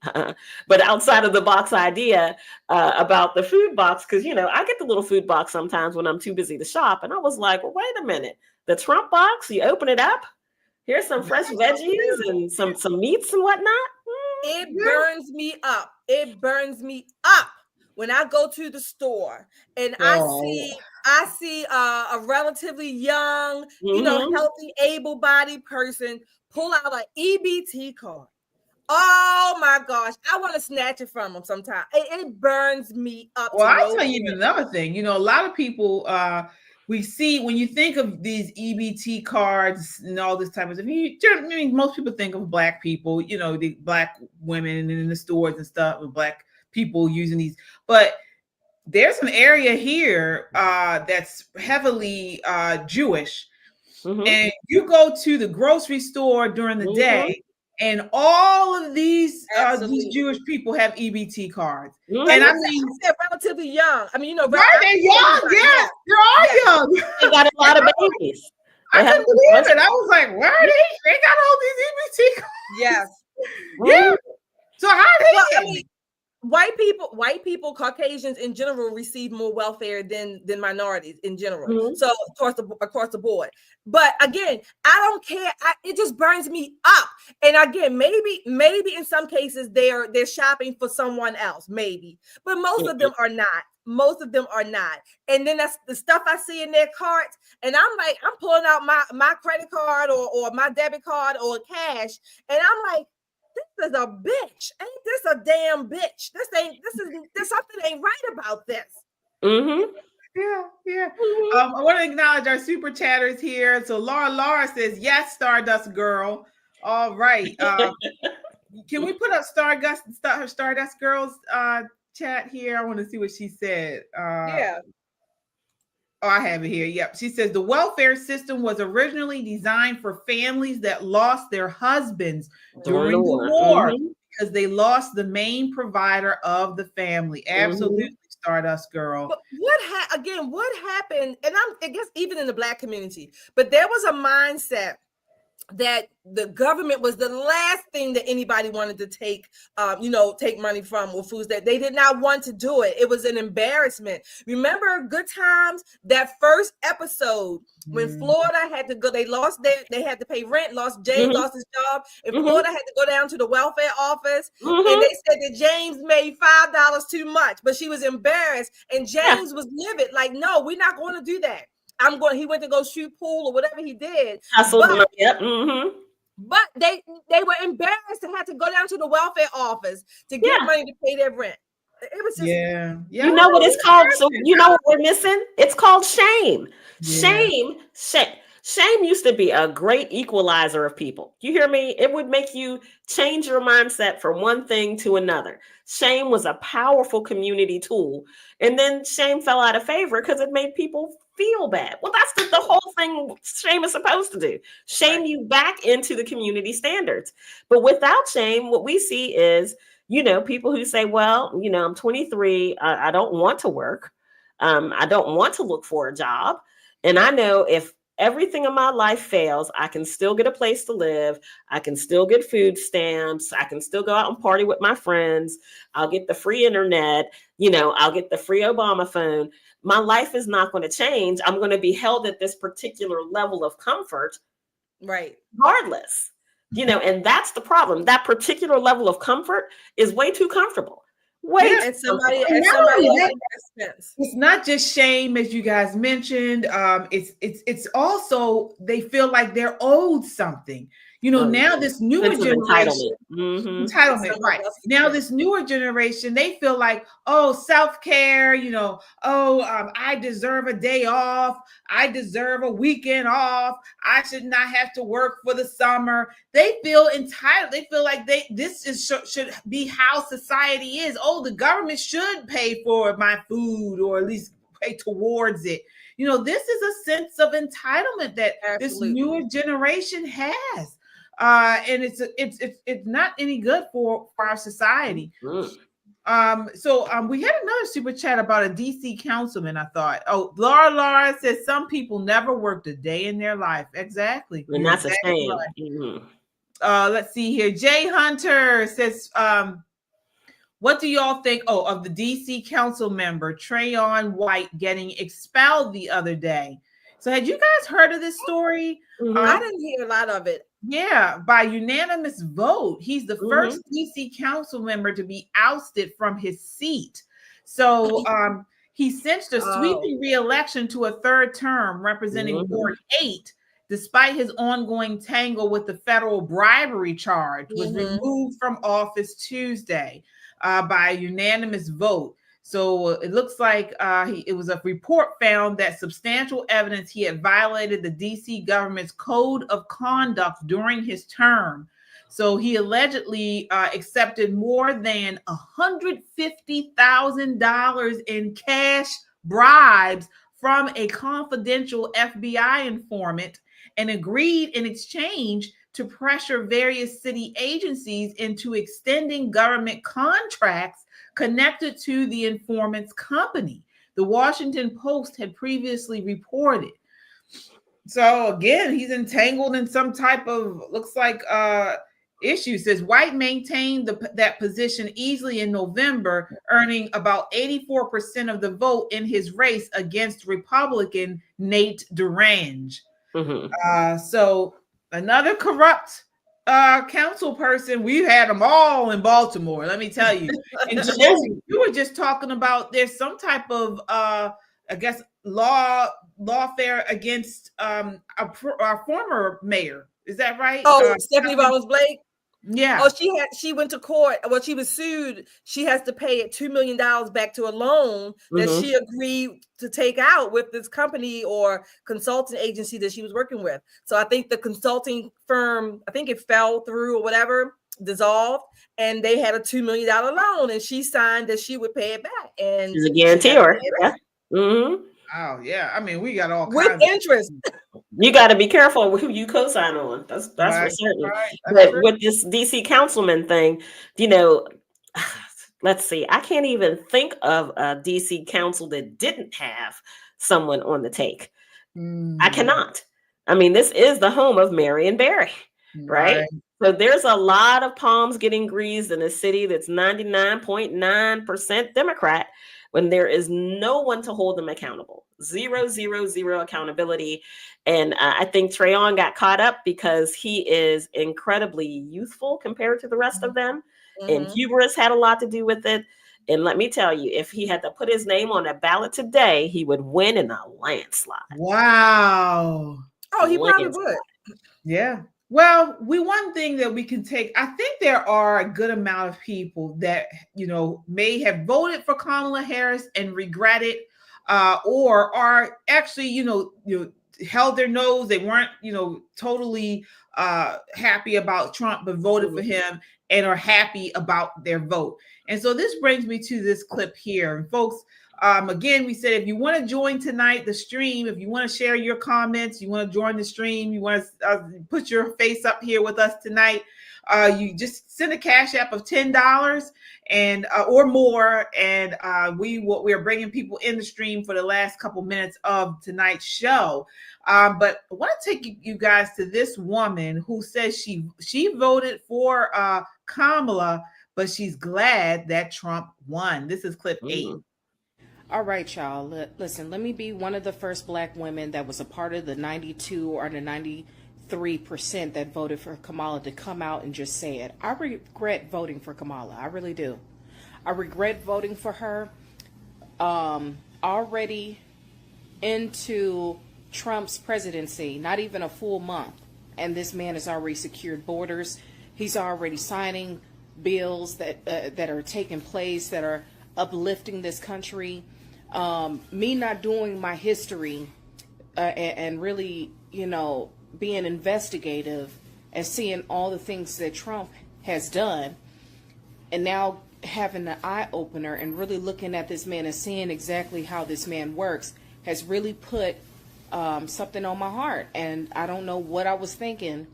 Speaker 5: but outside of the box idea about the food box. Because, I get the little food box sometimes when I'm too busy to shop. And I was like, well, wait a minute, the Trump box, you open it up, here's some fresh veggies and some meats and whatnot.
Speaker 10: It burns me up. It burns me up when I go to the store and I see a relatively young, healthy, able-bodied person pull out an EBT card. Oh my gosh, I want to snatch it from them sometimes. It burns me up.
Speaker 2: Well, I'll tell you another thing. A lot of people we see when you think of these EBT cards and all this type of stuff. Most people think of Black people, the Black women in the stores and stuff, with Black people using these. But there's an area here that's heavily Jewish, and you go to the grocery store during the day, and all of these Jewish people have EBT cards. And I mean,
Speaker 10: they're relatively young. I mean, you know,
Speaker 2: right? They're young. Yes, they are young.
Speaker 5: They got a lot of babies.
Speaker 2: I couldn't believe it. I was like, where are they? They got all these EBT cards.
Speaker 10: Yes.
Speaker 2: Yeah. So how are they?
Speaker 10: Well, I mean, white people, Caucasians in general receive more welfare than minorities in general. So across the board. But again, I don't care. It just burns me up. And again, maybe in some cases they're shopping for someone else, maybe, but most of them are not. Most of them are not. And then that's the stuff I see in their carts. And I'm like, I'm pulling out my credit card or my debit card or cash. And I'm like, this is a bitch. Ain't this a damn bitch? There's something ain't right about this.
Speaker 2: Yeah. I want to acknowledge our super chatters here. So Laura says, yes, Stardust girl. All right. Can we put up Stardust girls chat here? I want to see what she said.
Speaker 10: Yeah.
Speaker 2: Oh, I have it here. Yep. She says the welfare system was originally designed for families that lost their husbands during the war because they lost the main provider of the family. Absolutely, Stardust girl.
Speaker 10: But what happened? And I guess even in the Black community, but there was a mindset that the government was the last thing that anybody wanted to take money from, or foods that they did not want to do it. It was an embarrassment. Remember Good Times, that first episode when Florida had to go, they had to pay rent, James lost his job, and Florida had to go down to the welfare office, and they said that James made $5 too much, but she was embarrassed, and James was livid, like, no, we're not going to do that. He went to go shoot pool or whatever he did. But they were embarrassed to have to go down to the welfare office to get money to pay their rent. It was just
Speaker 5: You know what it's called? So you know what we're missing? It's called shame. Shame used to be a great equalizer of people. You hear me? It would make you change your mindset from one thing to another. Shame was a powerful community tool. And then shame fell out of favor because it made people feel bad. Well, that's the whole thing shame is supposed to do. Shame you back into the community standards. But without shame, what we see is, people who say, well, I'm 23. I don't want to work. I don't want to look for a job. And I know if everything in my life fails, I can still get a place to live. I can still get food stamps. I can still go out and party with my friends. I'll get the free internet. I'll get the free Obama phone. My life is not going to change. I'm going to be held at this particular level of comfort,
Speaker 10: right?
Speaker 5: Regardless, and that's the problem. That particular level of comfort is way too comfortable.
Speaker 2: It's not just shame, as you guys mentioned. It's also they feel like they're owed something. Now this newer generation, entitlement, right? Now this newer generation, they feel like, oh, self-care. I deserve a day off. I deserve a weekend off. I should not have to work for the summer. They feel entitled. They feel like should be how society is. Oh, the government should pay for my food, or at least pay towards it. This is a sense of entitlement that this newer generation has. And it's not any good for our society. So we had another super chat about a DC councilman. I thought, Laura says some people never worked a day in their life. Exactly.
Speaker 5: And that's
Speaker 2: exactly
Speaker 5: a shame.
Speaker 2: Right. Let's see here. Jay Hunter says, what do y'all think of the DC council member Trayon White getting expelled the other day? So had you guys heard of this story?
Speaker 10: I didn't hear a lot of it.
Speaker 2: Yeah, by unanimous vote, he's the first DC council member to be ousted from his seat. So he cinched a sweeping re-election to a third term representing Ward 8, despite his ongoing tangle with the federal bribery charge, was removed from office Tuesday by a unanimous vote. So it looks like it was a report found that substantial evidence he had violated the DC government's code of conduct during his term. So he allegedly accepted more than $150,000 in cash bribes from a confidential FBI informant and agreed in exchange to pressure various city agencies into extending government contracts connected to the informant's company. The Washington Post had previously reported. So again, he's entangled in some type of, looks like, issue. Says White maintained that position easily in November, earning about 84% of the vote in his race against Republican Nate Durange. So another corrupt council person. We've had them all in Baltimore, let me tell you. And Jesse, you were just talking about there's some type of I guess lawfare against our former mayor. Is that right?
Speaker 10: Stephanie Rollins Blake.
Speaker 2: Yeah.
Speaker 10: Oh, she went to court. Well, she was sued. She has to pay $2 million back to a loan that she agreed to take out with this company or consulting agency that she was working with. So I think the consulting firm, I think it fell through or whatever, dissolved, and they had a $2 million loan, and she signed that she would pay it back. And
Speaker 5: she's a guarantor. Yeah.
Speaker 2: Oh yeah, I mean, we got all
Speaker 10: with
Speaker 2: kinds
Speaker 10: interest.
Speaker 5: You got to be careful with who you co-sign on. That's for certain.
Speaker 2: Right.
Speaker 5: But with this DC councilman thing, you know, let's see. I can't even think of a DC council that didn't have someone on the take. I cannot. I mean, this is the home of Marion Barry, right? So there's a lot of palms getting greased in a city that's 99.9% Democrat, when there is no one to hold them accountable. Zero accountability. And I think Trayon got caught up because he is incredibly youthful compared to the rest of them. And hubris had a lot to do with it. And let me tell you, if he had to put his name on a ballot today, he would win in a landslide.
Speaker 2: Wow.
Speaker 10: Oh, he probably would.
Speaker 2: Yeah. Well, one thing that we can take, I think there are a good amount of people that, you know, may have voted for Kamala Harris and regret it, or are actually, you know, held their nose. They weren't, you know, totally happy about Trump, but voted for him and are happy about their vote. And so this brings me to this clip here. And folks, again, we said, if you want to join tonight, the stream, if you want to share your comments, you want to join the stream, you want to put your face up here with us tonight, you just send a cash app of $10 and or more, and we're bringing people in the stream for the last couple minutes of tonight's show. But I want to take you guys to this woman who says she voted for Kamala, but she's glad that Trump won. This is clip 8.
Speaker 1: All right, y'all. Listen, let me be one of the first Black women that was a part of the 92 or the 93% that voted for Kamala to come out and just say it. I regret voting for Kamala. I really do. I regret voting for her. Already into Trump's presidency, not even a full month, and this man has already secured borders. He's already signing bills that are taking place that are uplifting this country. Me not doing my history and really, you know, being investigative and seeing all the things that Trump has done, and now having an eye opener and really looking at this man and seeing exactly how this man works has really put something on my heart. And I don't know what I was thinking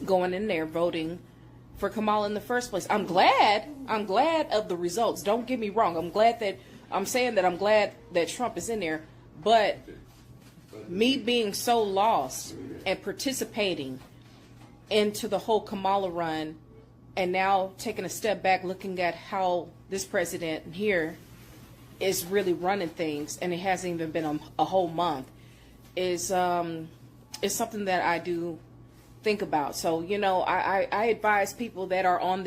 Speaker 1: going in there voting for Kamala in the first place. I'm glad of the results. Don't get me wrong. I'm glad that Trump is in there, but me being so lost and participating into the whole Kamala run, and now taking a step back, looking at how this president here is really running things, and it hasn't even been a whole month, is something that I do think about. So, you know, I advise people that are in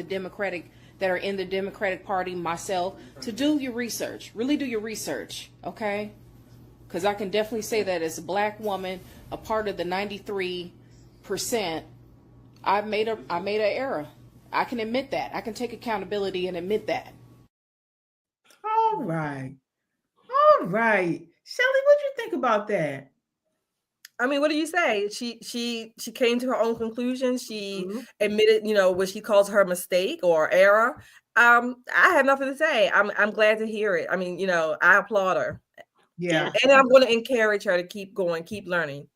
Speaker 1: the Democratic Party, myself, to do your research. Really do your research, okay? Because I can definitely say that as a Black woman, a part of the 93%, I made an error. I can admit that. I can take accountability and admit that.
Speaker 2: All right. Shelly, what do you think about that?
Speaker 10: I mean, what do you say? She came to her own conclusion. She admitted, you know, what she calls her mistake or error. I have nothing to say. I'm glad to hear it. I mean, you know, I applaud her.
Speaker 2: Yeah.
Speaker 10: And I'm going to encourage her to keep going, keep learning.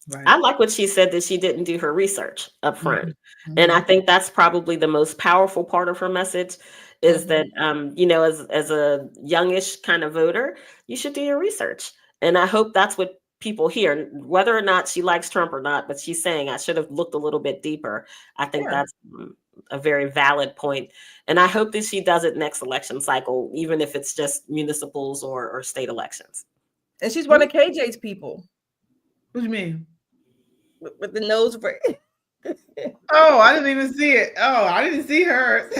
Speaker 2: Right.
Speaker 5: I like what she said, that she didn't do her research up front.
Speaker 2: Mm-hmm.
Speaker 5: And I think that's probably the most powerful part of her message is that, you know, as a youngish kind of voter, you should do your research. And I hope that's what people hear, whether or not she likes Trump or not, but she's saying I should have looked a little bit deeper. I think that's a very valid point. And I hope that she does it next election cycle, even if it's just municipals or state elections.
Speaker 10: And she's one of KJ's people.
Speaker 2: What do you mean?
Speaker 10: With the nose ring.
Speaker 2: Oh, I didn't even see it. Oh, I didn't see her.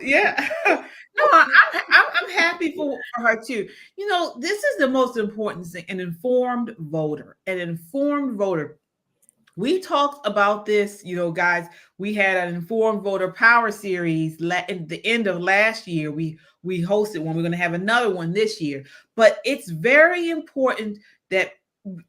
Speaker 2: Yeah. No, I'm happy for her too. You know, this is the most important thing: an informed voter. An informed voter. We talked about this, you know, guys. We had an informed voter power series at the end of last year. We hosted one. We're going to have another one this year. But it's very important that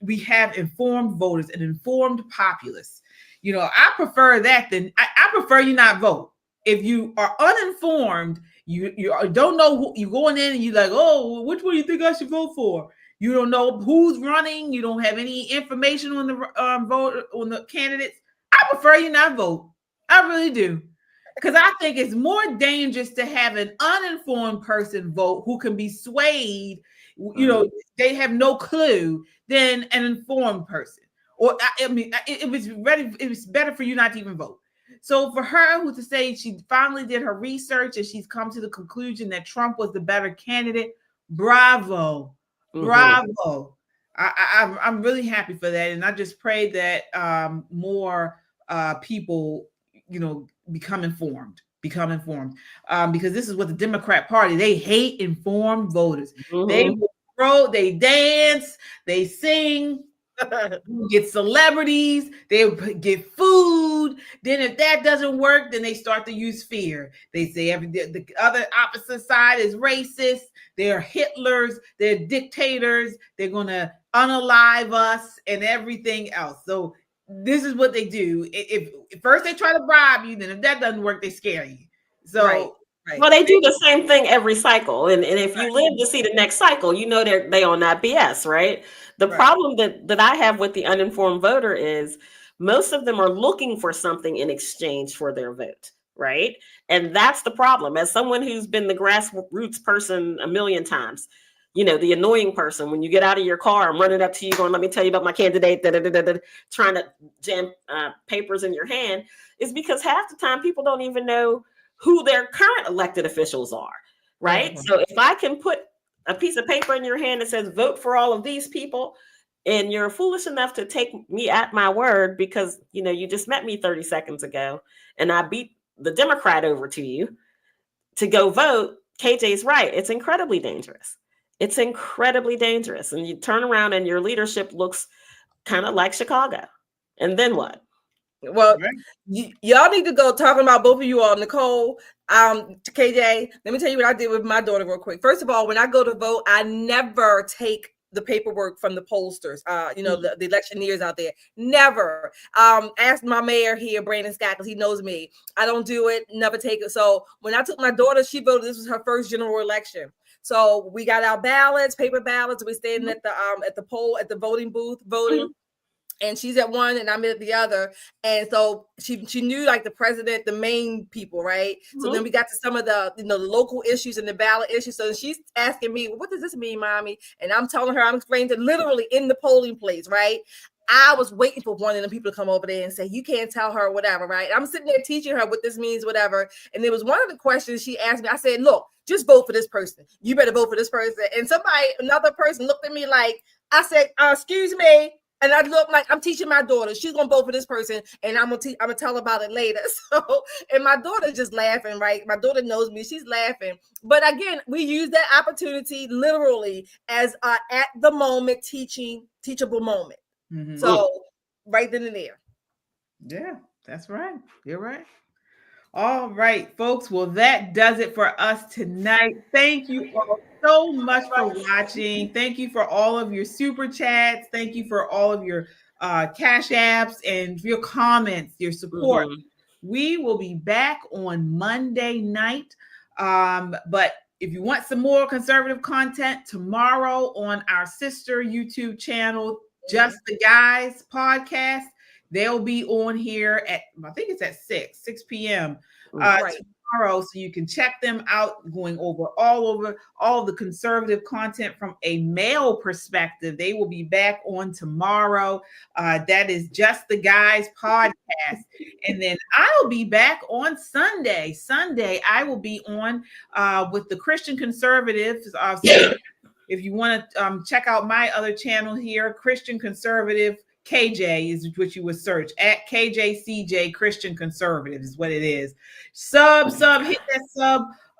Speaker 2: we have informed voters, an informed populace. You know, I prefer that than I prefer you not vote. If you are uninformed, you don't know who you going in and you're like, oh, which one do you think I should vote for? You don't know who's running. You don't have any information on the vote on the candidates. I prefer you not vote. I really do, because I think it's more dangerous to have an uninformed person vote who can be swayed. You know, they have no clue, than an informed person. Or I mean, it was better for you not to even vote. So for her who to say she finally did her research and she's come to the conclusion that Trump was the better candidate, bravo. Bravo. I'm really happy for that. And I just pray that more people, you know, become informed, because this is what the Democrat Party, they hate informed voters. They vote, they dance, they sing, get celebrities, they get food. Then if that doesn't work, then they start to use fear. They say the other opposite side is racist. They're Hitlers, they're dictators, they're gonna unalive us and everything else. So this is what they do. If first they try to bribe you, then if that doesn't work, they scare you. So
Speaker 10: right.
Speaker 5: Well, they do the same thing every cycle. And if you live to see the next cycle, you know they on that BS, right? The problem that I have with the uninformed voter is most of them are looking for something in exchange for their vote, right? And that's the problem. As someone who's been the grassroots person a million times, you know, the annoying person, when you get out of your car, I'm running up to you going, let me tell you about my candidate, trying to jam papers in your hand, is because half the time people don't even know who their current elected officials are, right? So if I can put a piece of paper in your hand that says vote for all of these people, and you're foolish enough to take me at my word because, you know, you just met me 30 seconds ago and I beat the Democrat over to you to go vote, KJ's right. It's incredibly dangerous. It's incredibly dangerous. And you turn around and your leadership looks kind of like Chicago. And then what?
Speaker 10: Well, y'all need to go talking about both of you all, Nicole, KJ. Let me tell you what I did with my daughter real quick. First of all, when I go to vote, I never take the paperwork from the pollsters, you know, the electioneers out there. Never. Ask my mayor here, Brandon Scott, because he knows me. I don't do it, never take it. So when I took my daughter, she voted. This was her first general election. So we got our ballots, paper ballots. We standing at the poll, at the voting booth, voting. And she's at one and I'm at the other. And so she knew like the president, the main people, right? So then we got to some of the, you know, the local issues and the ballot issues. So she's asking me, what does this mean, mommy? And I'm telling her, I'm explaining to literally in the polling place, right? I was waiting for one of the people to come over there and say, you can't tell her whatever, right? I'm sitting there teaching her what this means, whatever. And there was one of the questions she asked me. I said, look, just vote for this person. You better vote for this person. And another person looked at me like, I said, excuse me. And I look like I'm teaching my daughter. She's gonna vote for this person, and I'm gonna tell her about it later. So, and my daughter's just laughing, right? My daughter knows me; she's laughing. But again, we use that opportunity literally as at the moment teachable moment. So, right then and there.
Speaker 2: Yeah, that's right. You're right. All right, folks. Well, that does it for us tonight. Thank you all so much for watching. Thank you for all of your super chats. Thank you for all of your cash apps and your comments, your support. We will be back on Monday night. But if you want some more conservative content, tomorrow on our sister YouTube channel, Just the Guys podcast, they'll be on here at, I think it's at 6 p.m. Tomorrow, so you can check them out, going over all the conservative content from a male perspective. They will be back on tomorrow. That is Just the Guys podcast. And then I'll be back on Sunday. I will be on with the Christian Conservatives. So if you want to check out my other channel here, Christian Conservative KJ is what you would search at KJCJ Christian Conservative is what it is. Hit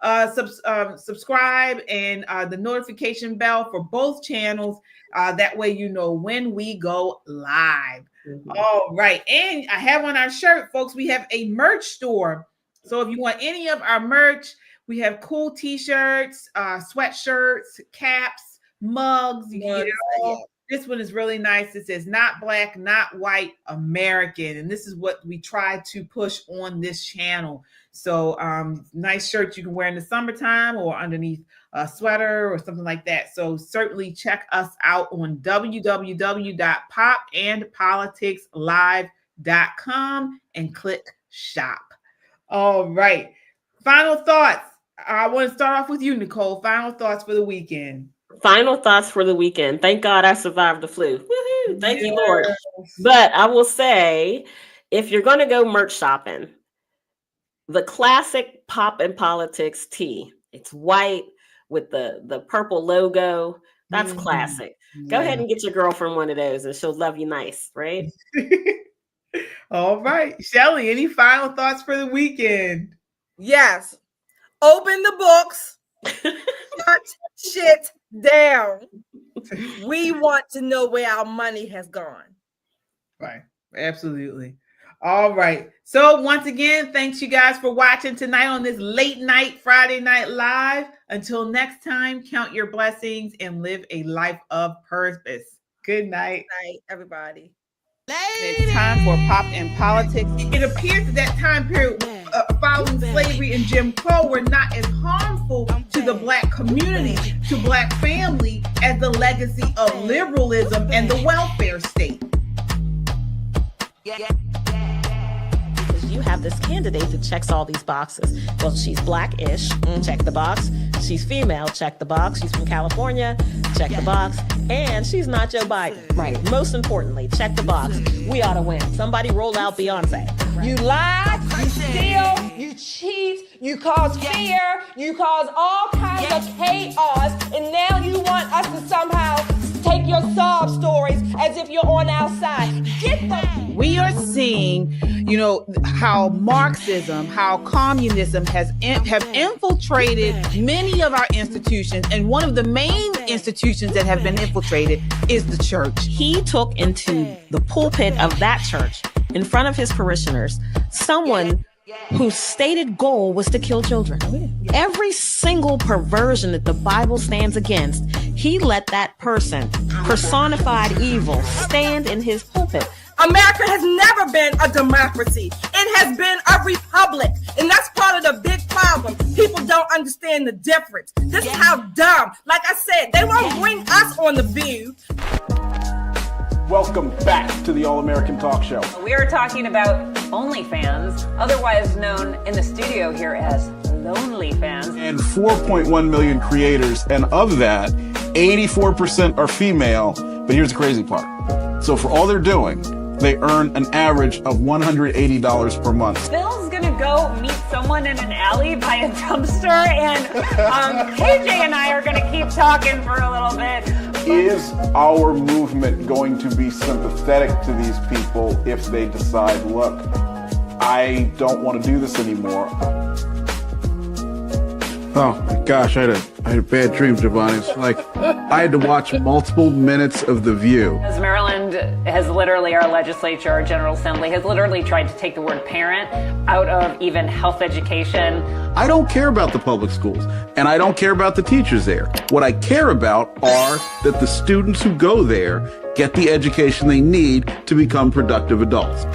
Speaker 2: that subscribe and the notification bell for both channels. That way you know when we go live. Mm-hmm. All right. And I have on our shirt, folks, we have a merch store. So if you want any of our merch, we have cool t-shirts, sweatshirts, caps, mugs. You can get it all. This one is really nice. It says "Not Black, Not White, American," and this is what we try to push on this channel. So, nice shirts you can wear in the summertime or underneath a sweater or something like that. So, certainly check us out on www.popandpoliticslive.com and click shop. All right. Final thoughts. I want to start off with you, Nicole. Final thoughts for the weekend.
Speaker 5: Final thoughts for the weekend. Thank God I survived the flu. Woohoo! Thank you, Lord. But I will say, if you're going to go merch shopping, the classic Pop and Politics tee. It's white with the purple logo. That's classic. Go ahead and get your girlfriend one of those and she'll love you nice, right?
Speaker 2: All right. Shelly, any final thoughts for the weekend?
Speaker 10: Yes. Open the books. Shut shit down. We want to know where our money has gone.
Speaker 2: Right. Absolutely. All right. So once again, thanks you guys for watching tonight on this late night Friday Night Live. Until next time, count your blessings and live a life of purpose. Good night.
Speaker 10: Good night, everybody.
Speaker 2: It's time for Pop and Politics. It appears that time period following slavery and Jim Crow were not as harmful to the Black community, to Black family, as the legacy of liberalism and the welfare state.
Speaker 5: You have this candidate that checks all these boxes. Well, she's Black-ish, check the box. She's female, check the box. She's from California, check the box. And she's not Joe Biden. Right. Most importantly, check the box. We ought to win. Somebody roll out Beyonce.
Speaker 3: You lie, you steal, you cheat, you cause fear, you cause all kinds of chaos, and now you want us to somehow take your sob stories as if you're on our side. Get them.
Speaker 2: We are seeing, how Marxism, how communism have infiltrated many of our institutions, and one of the main institutions that have been infiltrated is the church.
Speaker 5: He took into the pulpit of that church, in front of his parishioners, someone whose stated goal was to kill children. Every single perversion that the Bible stands against, he let that person, personified evil, stand in his pulpit.
Speaker 10: America has never been a democracy. It has been a republic. And that's part of the big problem. People don't understand the difference. This is how dumb. Like I said, they won't bring us on The View.
Speaker 9: Welcome back to the All-American Talk Show.
Speaker 4: We are talking about OnlyFans, otherwise known in the studio here as Lonely Fans.
Speaker 15: And 4.1 million creators, and of that, 84% are female. But here's the crazy part. So for all they're doing, they earn an average of $180 per month.
Speaker 4: Bill's gonna go meet someone in an alley by a dumpster, and KJ and I are gonna keep talking for a little bit.
Speaker 9: Is our movement going to be sympathetic to these people if they decide, look, I don't want to do this anymore?
Speaker 22: Oh my gosh, I had a bad dream, Giovanni. It's like I had to watch multiple minutes of The View.
Speaker 4: As Maryland has literally, our legislature, our General Assembly, has literally tried to take the word parent out of even health education.
Speaker 22: I don't care about the public schools, and I don't care about the teachers there. What I care about are that the students who go there get the education they need to become productive adults.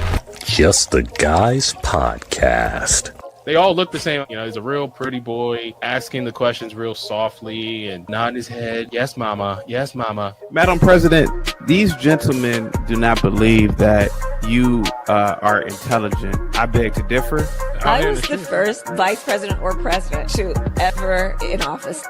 Speaker 23: Just the Guys Podcast.
Speaker 7: They all look the same. You know, he's a real pretty boy, asking the questions real softly and nodding his head. Yes, mama. Yes, mama.
Speaker 8: Madam President, these gentlemen do not believe that you are intelligent. I beg to differ.
Speaker 23: I was the first vice president or president to ever in office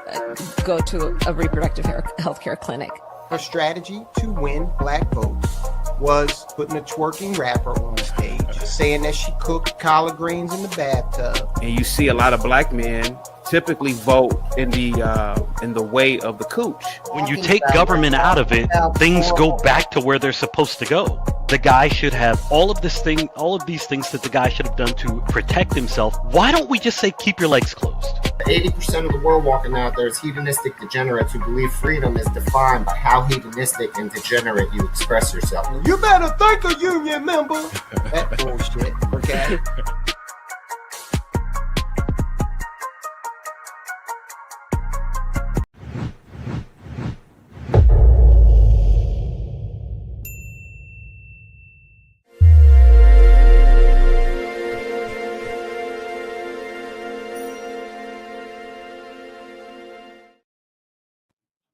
Speaker 23: go to a reproductive health care clinic.
Speaker 24: Her strategy to win black votes was putting a twerking rapper on stage, saying that she cooked collard greens in the bathtub.
Speaker 8: And you see a lot of black men typically vote in the way of the cooch.
Speaker 25: When you take government out of it, things go back to where they're supposed to go. The guy should have all of these things that the guy should have done to protect himself. Why don't we just say keep your legs closed?
Speaker 24: 80% of the world walking out there is hedonistic degenerates who believe freedom is defined by how hedonistic and degenerate you express yourself. You better thank a union member. That bullshit, okay?